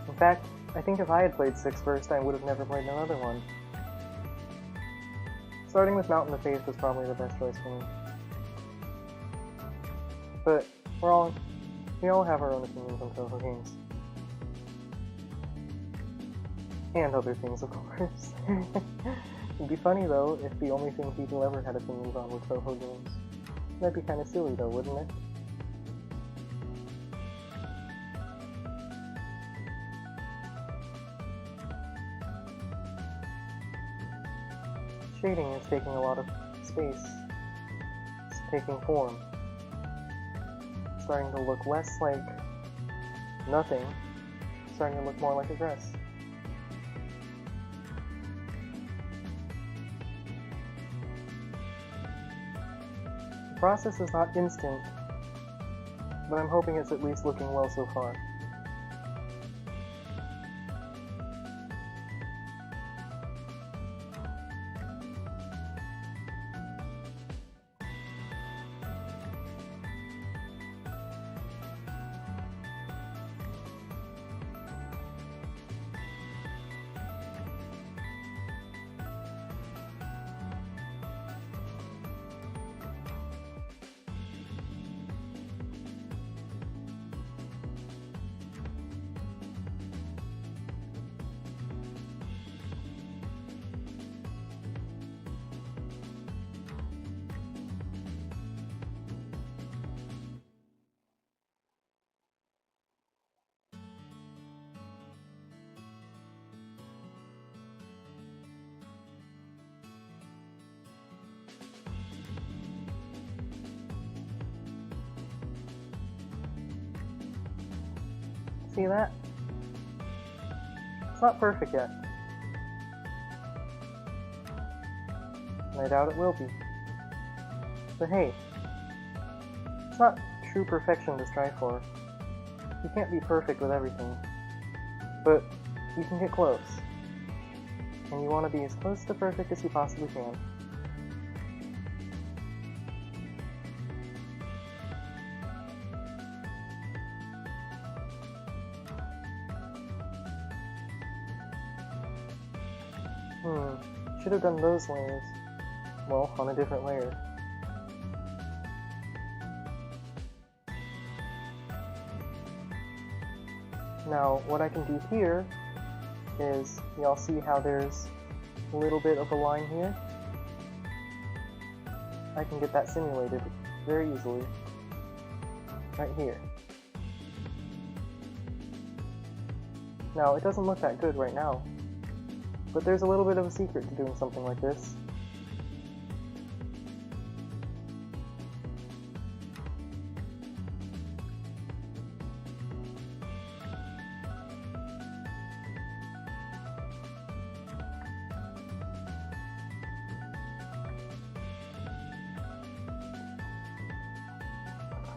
In fact, I think if I had played 6 first, I would have never played another one. Starting with Mountain of Faith was probably the best choice for me. But we all have our own opinions on Toho games. And other things, of course. It'd be funny though if the only thing people ever had opinions on were Toho games. That'd be kinda silly though, wouldn't it? Shading is taking a lot of space. It's taking form. It's starting to look less like nothing. It's starting to look more like a dress. The process is not instant, but I'm hoping it's at least looking well so far. See that? It's not perfect yet. And I doubt it will be. But hey, it's not true perfection to strive for. You can't be perfect with everything. But you can get close. And you want to be as close to perfect as you possibly can. Should have done those layers. Well, on a different layer. Now, what I can do here is, y'all see how there's a little bit of a line here? I can get that simulated very easily. Right here. Now, it doesn't look that good right now. But there's a little bit of a secret to doing something like this.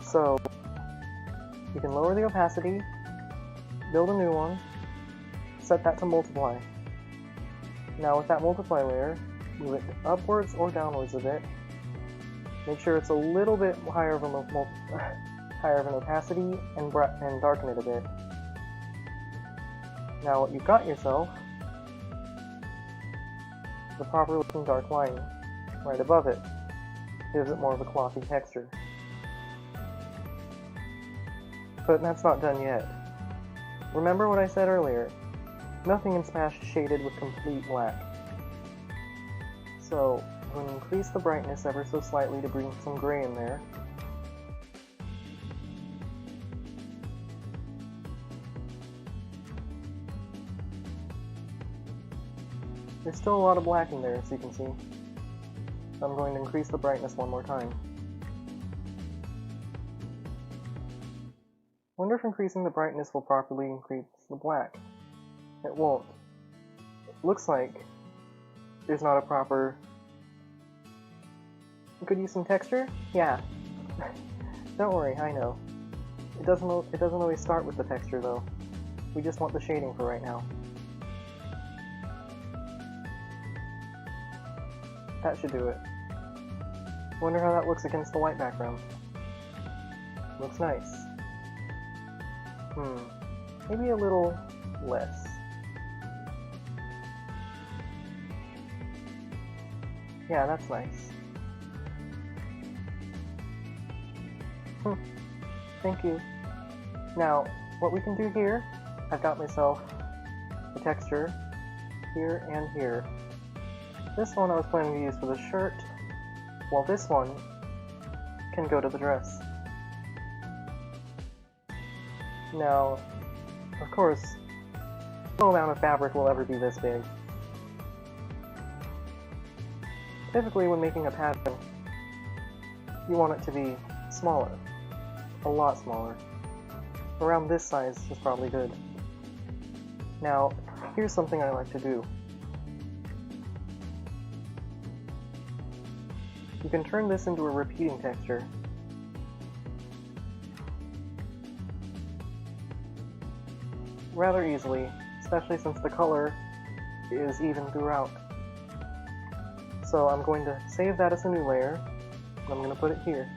So, you can lower the opacity, build a new one, set that to multiply. Now with that multiply layer, move it upwards or downwards a bit. Make sure it's a little bit higher of an opacity and darken it a bit. Now what you've got yourself, the proper looking dark line right above it, gives it more of a clothy texture. But that's not done yet. Remember what I said earlier? Nothing in Smash is shaded with complete black. So, I'm going to increase the brightness ever so slightly to bring some gray in there. There's still a lot of black in there, as you can see. So I'm going to increase the brightness one more time. Wonder if increasing the brightness will properly increase the black. It won't. It looks like there's not a proper... You could use some texture? Yeah. Don't worry, I know. It doesn't always start with the texture though. We just want the shading for right now. That should do it. Wonder how that looks against the white background. Looks nice. Maybe a little less. Yeah, that's nice. Thank you. Now, what we can do here, I've got myself a texture here and here. This one I was planning to use for the shirt, while this one can go to the dress. Now, of course, no amount of fabric will ever be this big. Typically, when making a pattern, you want it to be smaller. A lot smaller. Around this size is probably good. Now, here's something I like to do. You can turn this into a repeating texture. Rather easily, especially since the color is even throughout. So I'm going to save that as a new layer, and I'm going to put it here.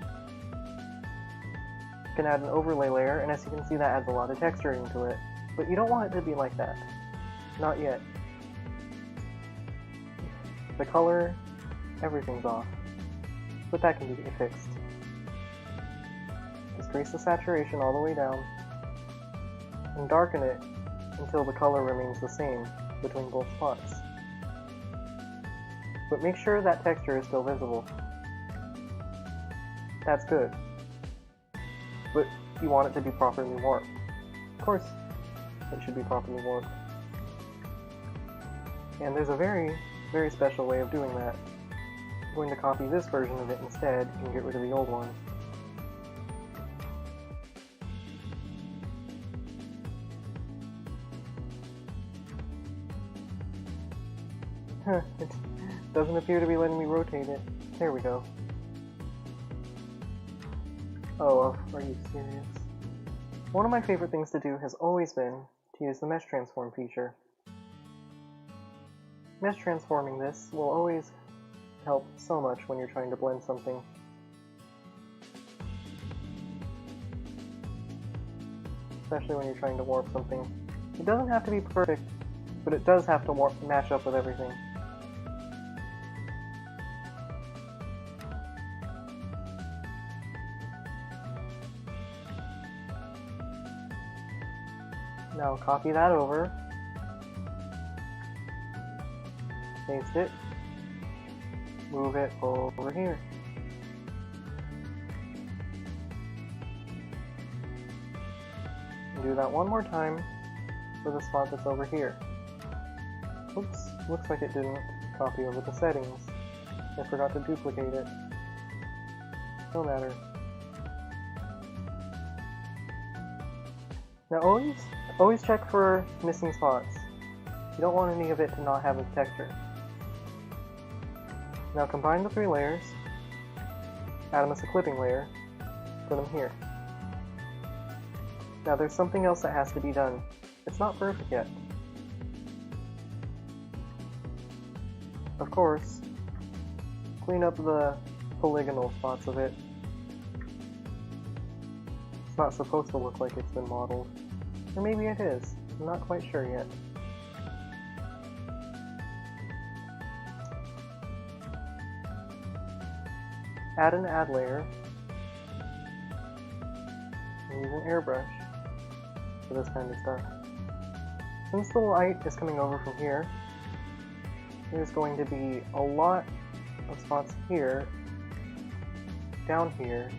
You can add an overlay layer, and as you can see that adds a lot of texture into it. But you don't want it to be like that. Not yet. The color, everything's off. But that can be fixed. Just increase the saturation all the way down, and darken it until the color remains the same between both spots. But make sure that texture is still visible. That's good. But you want it to be properly warped. Of course, it should be properly warped. And there's a very, very special way of doing that. I'm going to copy this version of it instead and get rid of the old one. It doesn't appear to be letting me rotate it. There we go. Oh, are you serious? One of my favorite things to do has always been to use the mesh transform feature. Mesh transforming this will always help so much when you're trying to blend something. Especially when you're trying to warp something. It doesn't have to be perfect, but it does have to match up with everything. Now copy that over, paste it, move it over here. And do that one more time for the spot that's over here. Oops, looks like it didn't copy over the settings. I forgot to duplicate it. No matter. Now always check for missing spots. You don't want any of it to not have a texture. Now combine the 3 layers, add them as a clipping layer, put them here. Now there's something else that has to be done. It's not perfect yet. Of course, clean up the polygonal spots of it. It's not supposed to look like it's been modeled. Or maybe it is. I'm not quite sure yet. Add an add layer. And use an airbrush for this kind of stuff. Since the light is coming over from here, there's going to be a lot of spots here, down here,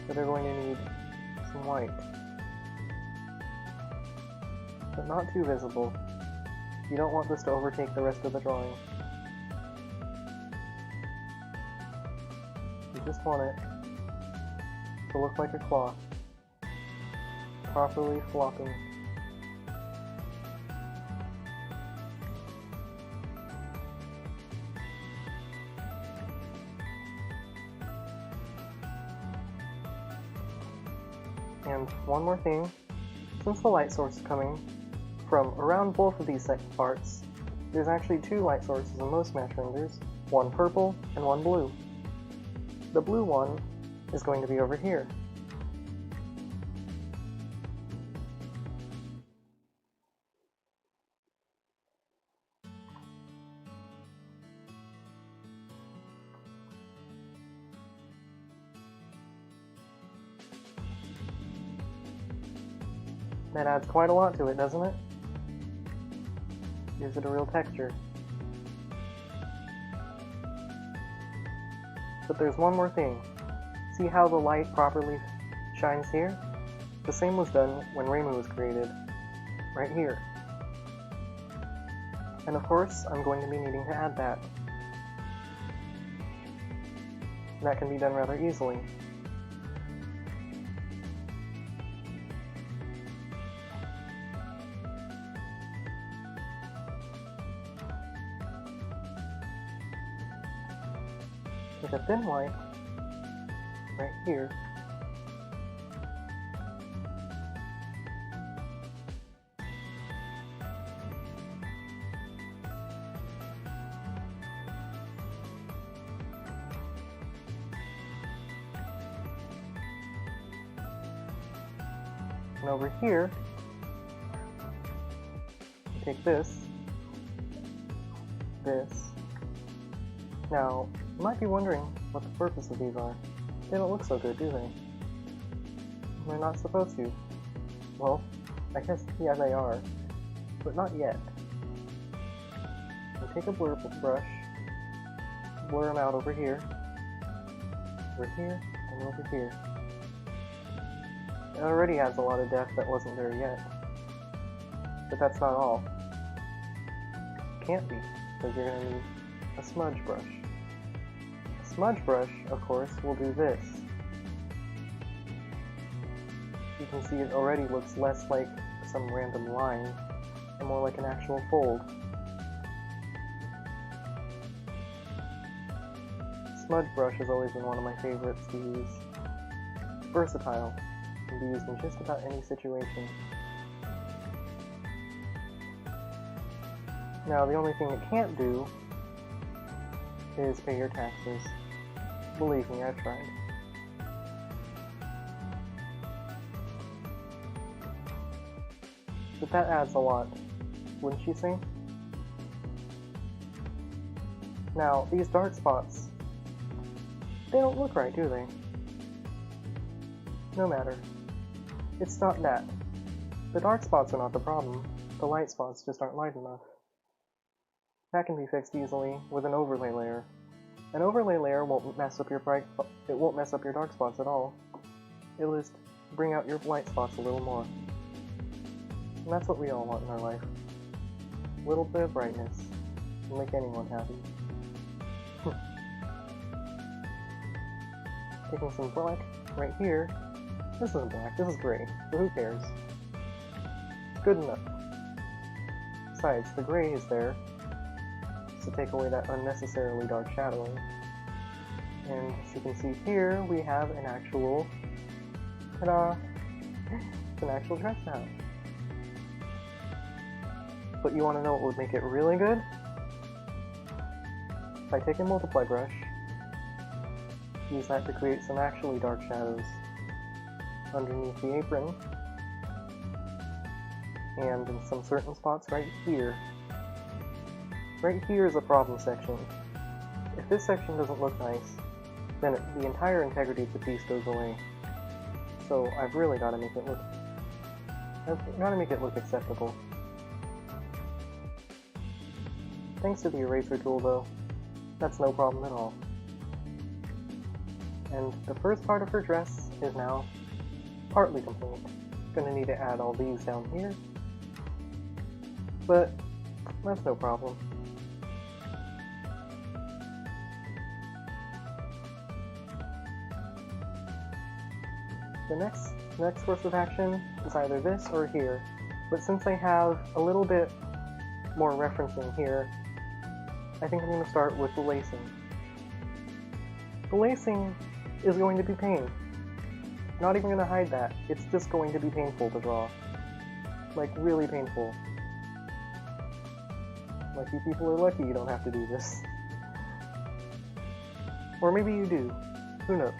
that are going to need some light. But not too visible. You don't want this to overtake the rest of the drawing. You just want it to look like a cloth, properly flopping. And one more thing, since the light source is coming from around both of these parts, there's actually 2 light sources in most mesh renders, one purple and one blue. The blue one is going to be over here. That adds quite a lot to it, doesn't it? Gives it a real texture. But there's one more thing. See how the light properly shines here? The same was done when Reimu was created. Right here. And of course, I'm going to be needing to add that. And that can be done rather easily. Take a thin line right here. And over here, you take this. Now, you might be wondering what the purpose of these are. They don't look so good, do they? They're not supposed to. Well, I guess, yeah, they are. But not yet. So take a blur brush, blur them out over here, and over here. It already adds a lot of depth that wasn't there yet. But that's not all. It can't be, because you're going to need a smudge brush. A smudge brush, of course, will do this. You can see it already looks less like some random line, and more like an actual fold. Smudge brush has always been one of my favorites to use. Versatile, can be used in just about any situation. Now, the only thing it can't do is pay your taxes. Believe me, I've tried. But that adds a lot, wouldn't you say? Now, these dark spots, they don't look right, do they? No matter. It's not that. The dark spots are not the problem. The light spots just aren't light enough. That can be fixed easily with an overlay layer. An overlay layer won't mess up your dark spots at all. It'll just bring out your light spots a little more. And that's what we all want in our life. A little bit of brightness will make anyone happy. Taking some black right here. This isn't black, this is gray, but who cares? It's good enough. Besides, the gray is there to take away that unnecessarily dark shadowing. And as you can see here, we have an actual... ta-da! It's an actual dress now. But you want to know what would make it really good? If I take a multiply brush, use that to create some actually dark shadows underneath the apron, and in some certain spots right here. Right here is a problem section. If this section doesn't look nice, then the entire integrity of the piece goes away. So I've really got to make it look acceptable. Thanks to the eraser tool though, that's no problem at all. And the first part of her dress is now partly complete. Gonna need to add all these down here, but that's no problem. The next course of action is either this or here, but since I have a little bit more referencing here, I think I'm going to start with the lacing. The lacing is going to be pain. Not even going to hide that. It's just going to be painful to draw. Like, really painful. Like, you people are lucky you don't have to do this. Or maybe you do. Who knows?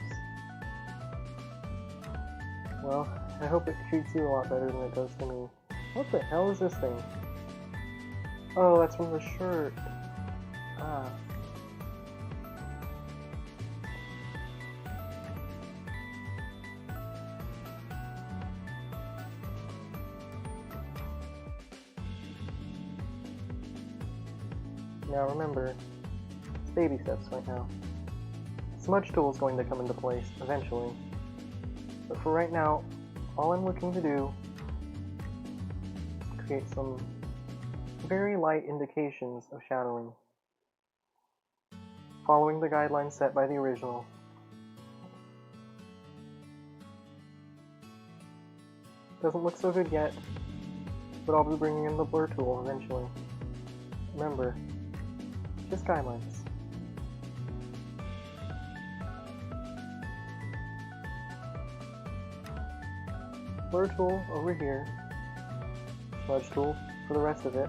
Well, I hope it treats you a lot better than it does to me. What the hell is this thing? Oh, that's from the shirt. Ah. Now remember, it's baby steps right now. Smudge tool is going to come into place eventually. But for right now, all I'm looking to do is create some very light indications of shadowing, following the guidelines set by the original. Doesn't look so good yet, but I'll be bringing in the blur tool eventually. Remember, just guidelines. Blur tool over here, smudge tool for the rest of it.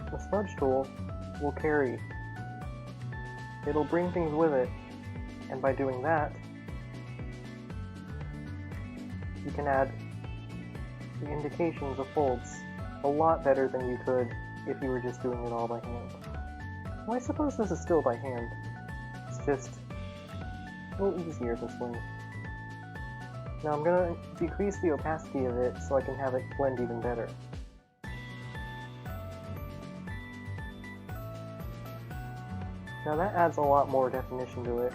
The smudge tool will carry. It'll bring things with it, and by doing that, you can add the indications of folds a lot better than you could if you were just doing it all by hand. Well, I suppose this is still by hand. It's just a little easier this way. Now I'm going to decrease the opacity of it so I can have it blend even better. Now that adds a lot more definition to it.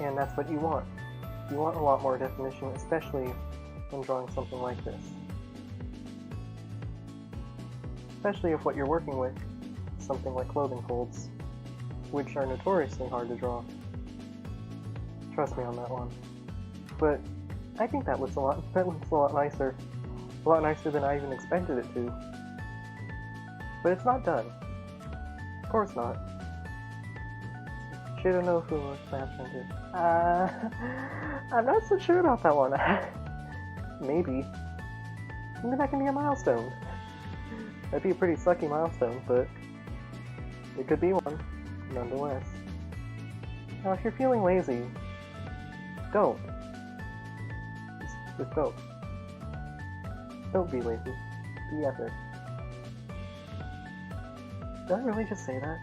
And that's what you want. You want a lot more definition, especially when drawing something like this. Especially if what you're working with is something like clothing folds, which are notoriously hard to draw. Trust me on that one. But I think that looks a lot nicer. A lot nicer than I even expected it to. But it's not done. Of course not. Shadow no Fu smash into. I'm not so sure about that one. Maybe. Maybe that can be a milestone. That'd be a pretty sucky milestone, but it could be one, nonetheless. Now, if you're feeling lazy, don't. Just don't. Don't be lazy. Be epic. Did I really just say that?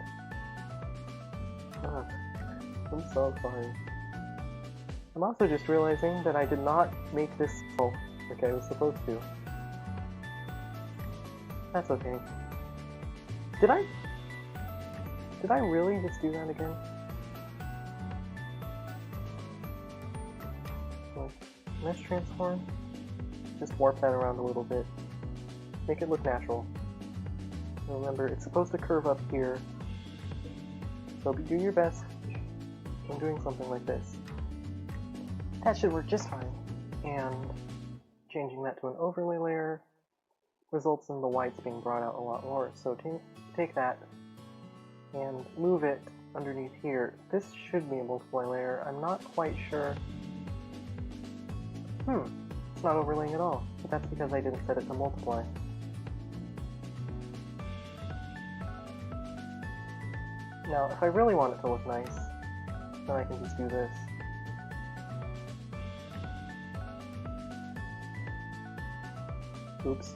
Ugh. I'm so sorry. I'm also just realizing that I did not make this like I was supposed to. That's okay. Did I really just do that again? Like, mesh transform? Just warp that around a little bit. Make it look natural. Remember, it's supposed to curve up here. So do your best when doing something like this. That should work just fine. And changing that to an overlay layer results in the whites being brought out a lot more. So take that and move it underneath here. This should be a multiply layer. I'm not quite sure. It's not overlaying at all. But that's because I didn't set it to multiply. Now, if I really want it to look nice, then I can just do this. Oops.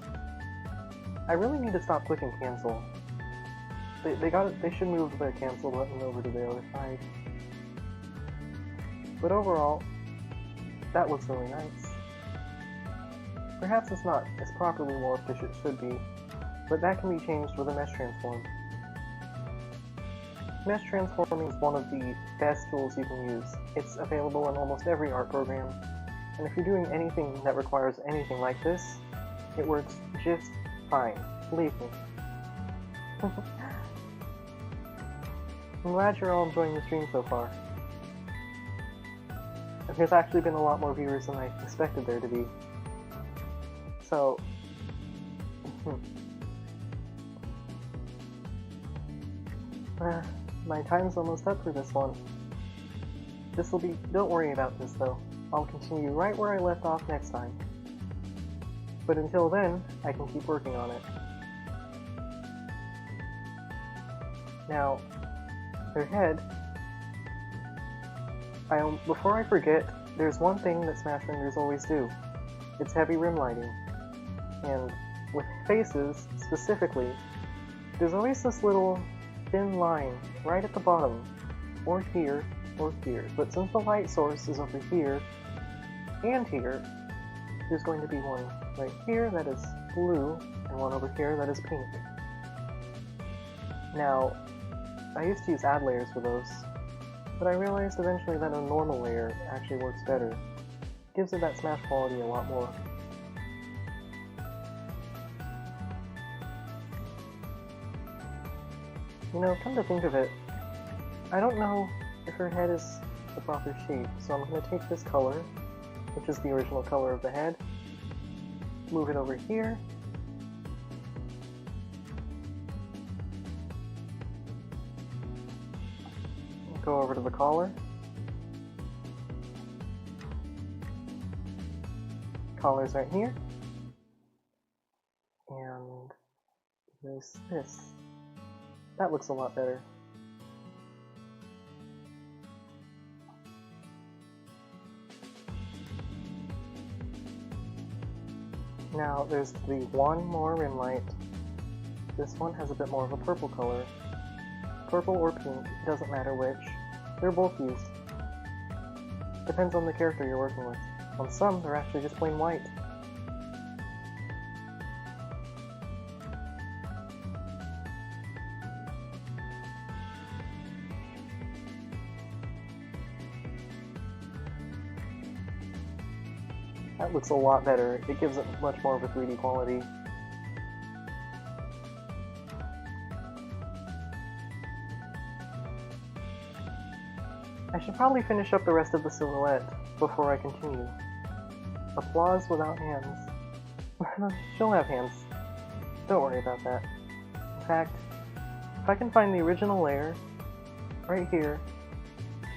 I really need to stop clicking cancel. They should move the cancel button over to the other side. But overall, that looks really nice. Perhaps it's not as properly morphed as it should be, but that can be changed with a mesh transform. Mesh transforming is one of the best tools you can use. It's available in almost every art program, and if you're doing anything that requires anything like this, it works just fine. Believe me. I'm glad you're all enjoying the stream so far. There's actually been a lot more viewers than I expected there to be. So... my time's almost up for this one. This'll be... Don't worry about this though. I'll continue right where I left off next time. But until then, I can keep working on it. Now, her head... before I forget, there's one thing that Smash Fingers always do. It's heavy rim lighting. And with faces, specifically, there's always this little thin line right at the bottom, or here, or here. But since the light source is over here, and here, there's going to be one right here that is blue, and one over here that is pink. Now, I used to use add layers for those, but I realized eventually that a normal layer actually works better. It gives it that smash quality a lot more. You know, come to think of it, I don't know if her head is the proper shape, so I'm going to take this color, which is the original color of the head, move it over here, go over to the collar, collar's right here, and there's this. That looks a lot better. Now, there's the one more rim light. This one has a bit more of a purple color. Purple or pink, doesn't matter which. They're both used. Depends on the character you're working with. On some, they're actually just plain white. That looks a lot better. It gives it much more of a 3D quality. I should probably finish up the rest of the silhouette before I continue. Applause without hands. She'll have hands. Don't worry about that. fact, if I can find the original layer, right here,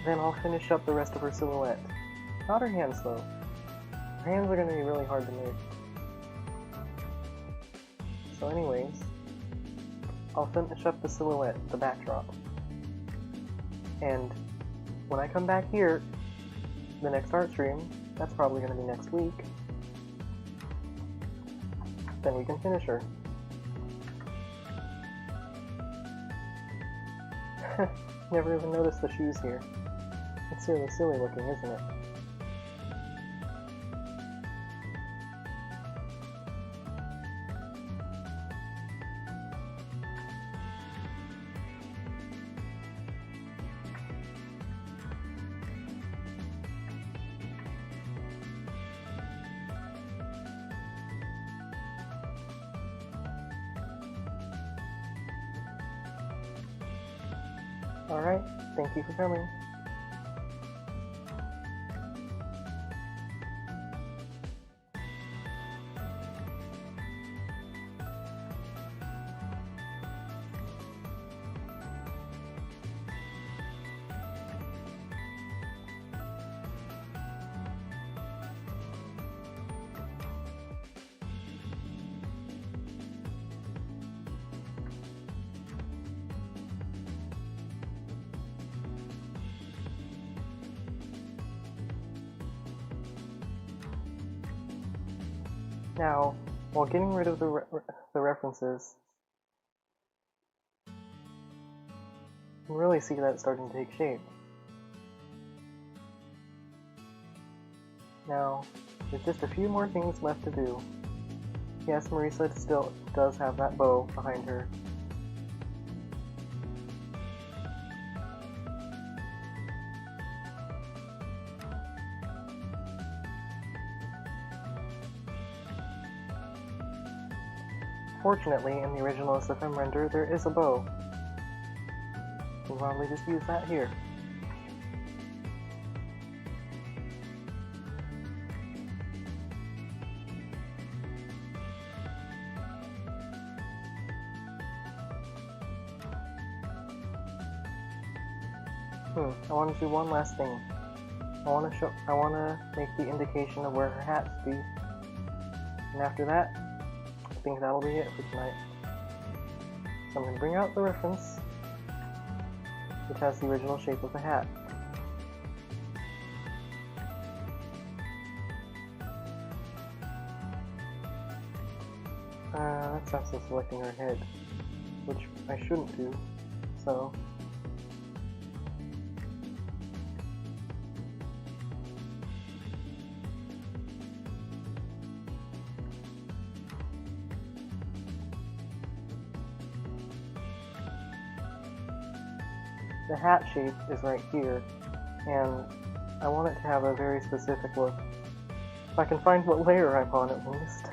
then I'll finish up the rest of her silhouette. Not her hands, though. Her hands are going to be really hard to make. So anyways, I'll finish up the silhouette, the backdrop. And when I come back here, the next art stream, that's probably going to be next week, then we can finish her. Never even noticed the shoes here. It's really silly looking, isn't it? Alright, thank you for coming. Now, while getting rid of the references, you can really see that starting to take shape. Now, there's just a few more things left to do. Yes, Marisa still does have that bow behind her. Fortunately, in the original SFM render, there is a bow. We'll probably just use that here. I want to do one last thing. I want to make the indication of where her hat should be. And after that, I think that'll be it for tonight. So I'm going to bring out the reference, which has the original shape of the hat. That's also selecting her head, which I shouldn't do, so... The hat shape is right here, and I want it to have a very specific look. If I can find what layer I'm on at least.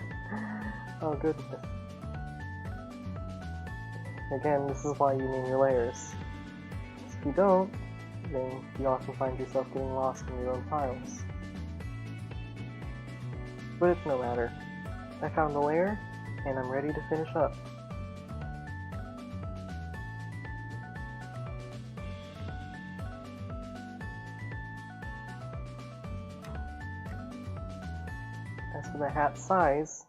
Oh goodness. Again, this is why you name your layers. If you don't, then you often find yourself getting lost in your own files. But it's no matter. I found the layer, and I'm ready to finish up. As for the hat size,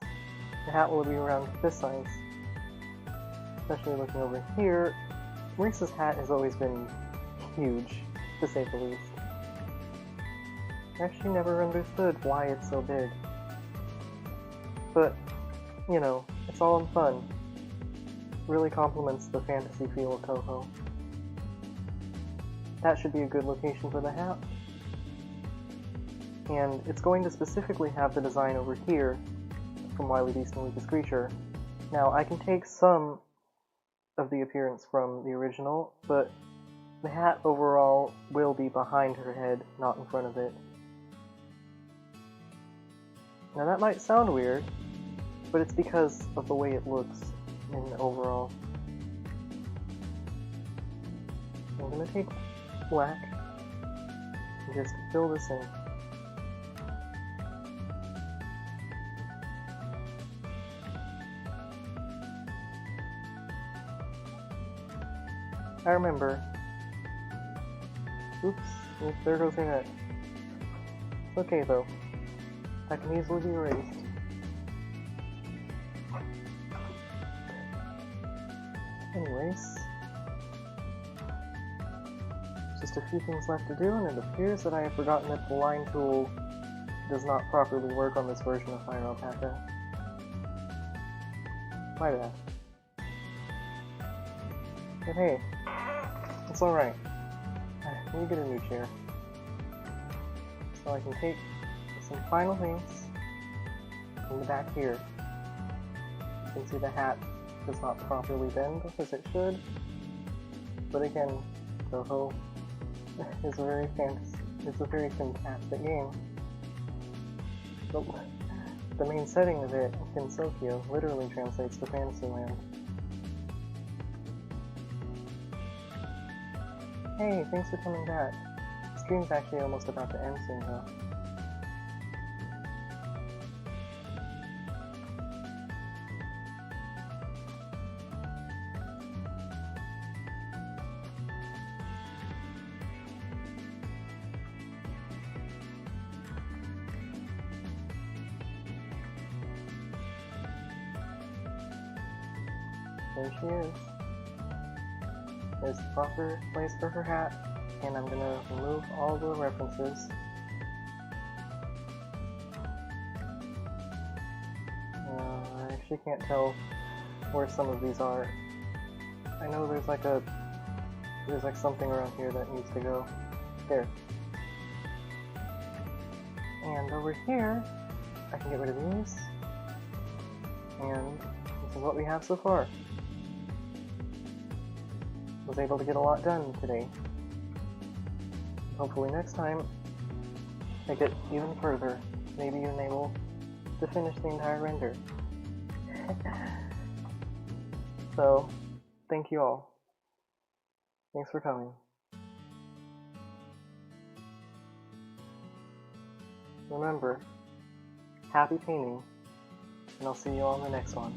the hat will be around this size. Especially looking over here, Marisa's hat has always been huge, to say the least. I actually never understood why it's so big. But, you know, it's all in fun. Really complements the fantasy feel of Toho. That should be a good location for the hat. And it's going to specifically have the design over here from Wily Beast and Lucas Creature. Now, I can take some of the appearance from the original, but the hat overall will be behind her head, not in front of it. Now that might sound weird, but it's because of the way it looks in overall. I'm going to take black and just fill this in. I remember. Oops, there goes her head. It's okay though. That can easily be erased. Anyways, just a few things left to do, and it appears that I have forgotten that the line tool does not properly work on this version of Fire Alpaca. My bad. But hey, it's alright. Let me get a new chair. So I can take some final things in the back here. You can see the hat does not properly bend as it should. But again, Toho is a very fantastic game. The main setting of it, Kinsokyo, literally translates to Fantasyland. Hey, thanks for coming back. The stream's actually almost about to end soon though. There she is. There's the proper place for her hat, and I'm gonna remove all the references. I actually can't tell where some of these are. I know there's like something around here that needs to go. There. And over here, I can get rid of these. And this is what we have so far. Was able to get a lot done today. Hopefully next time, take it even further. Maybe even able to finish the entire render. So, thank you all. Thanks for coming. Remember, happy painting, and I'll see you on the next one.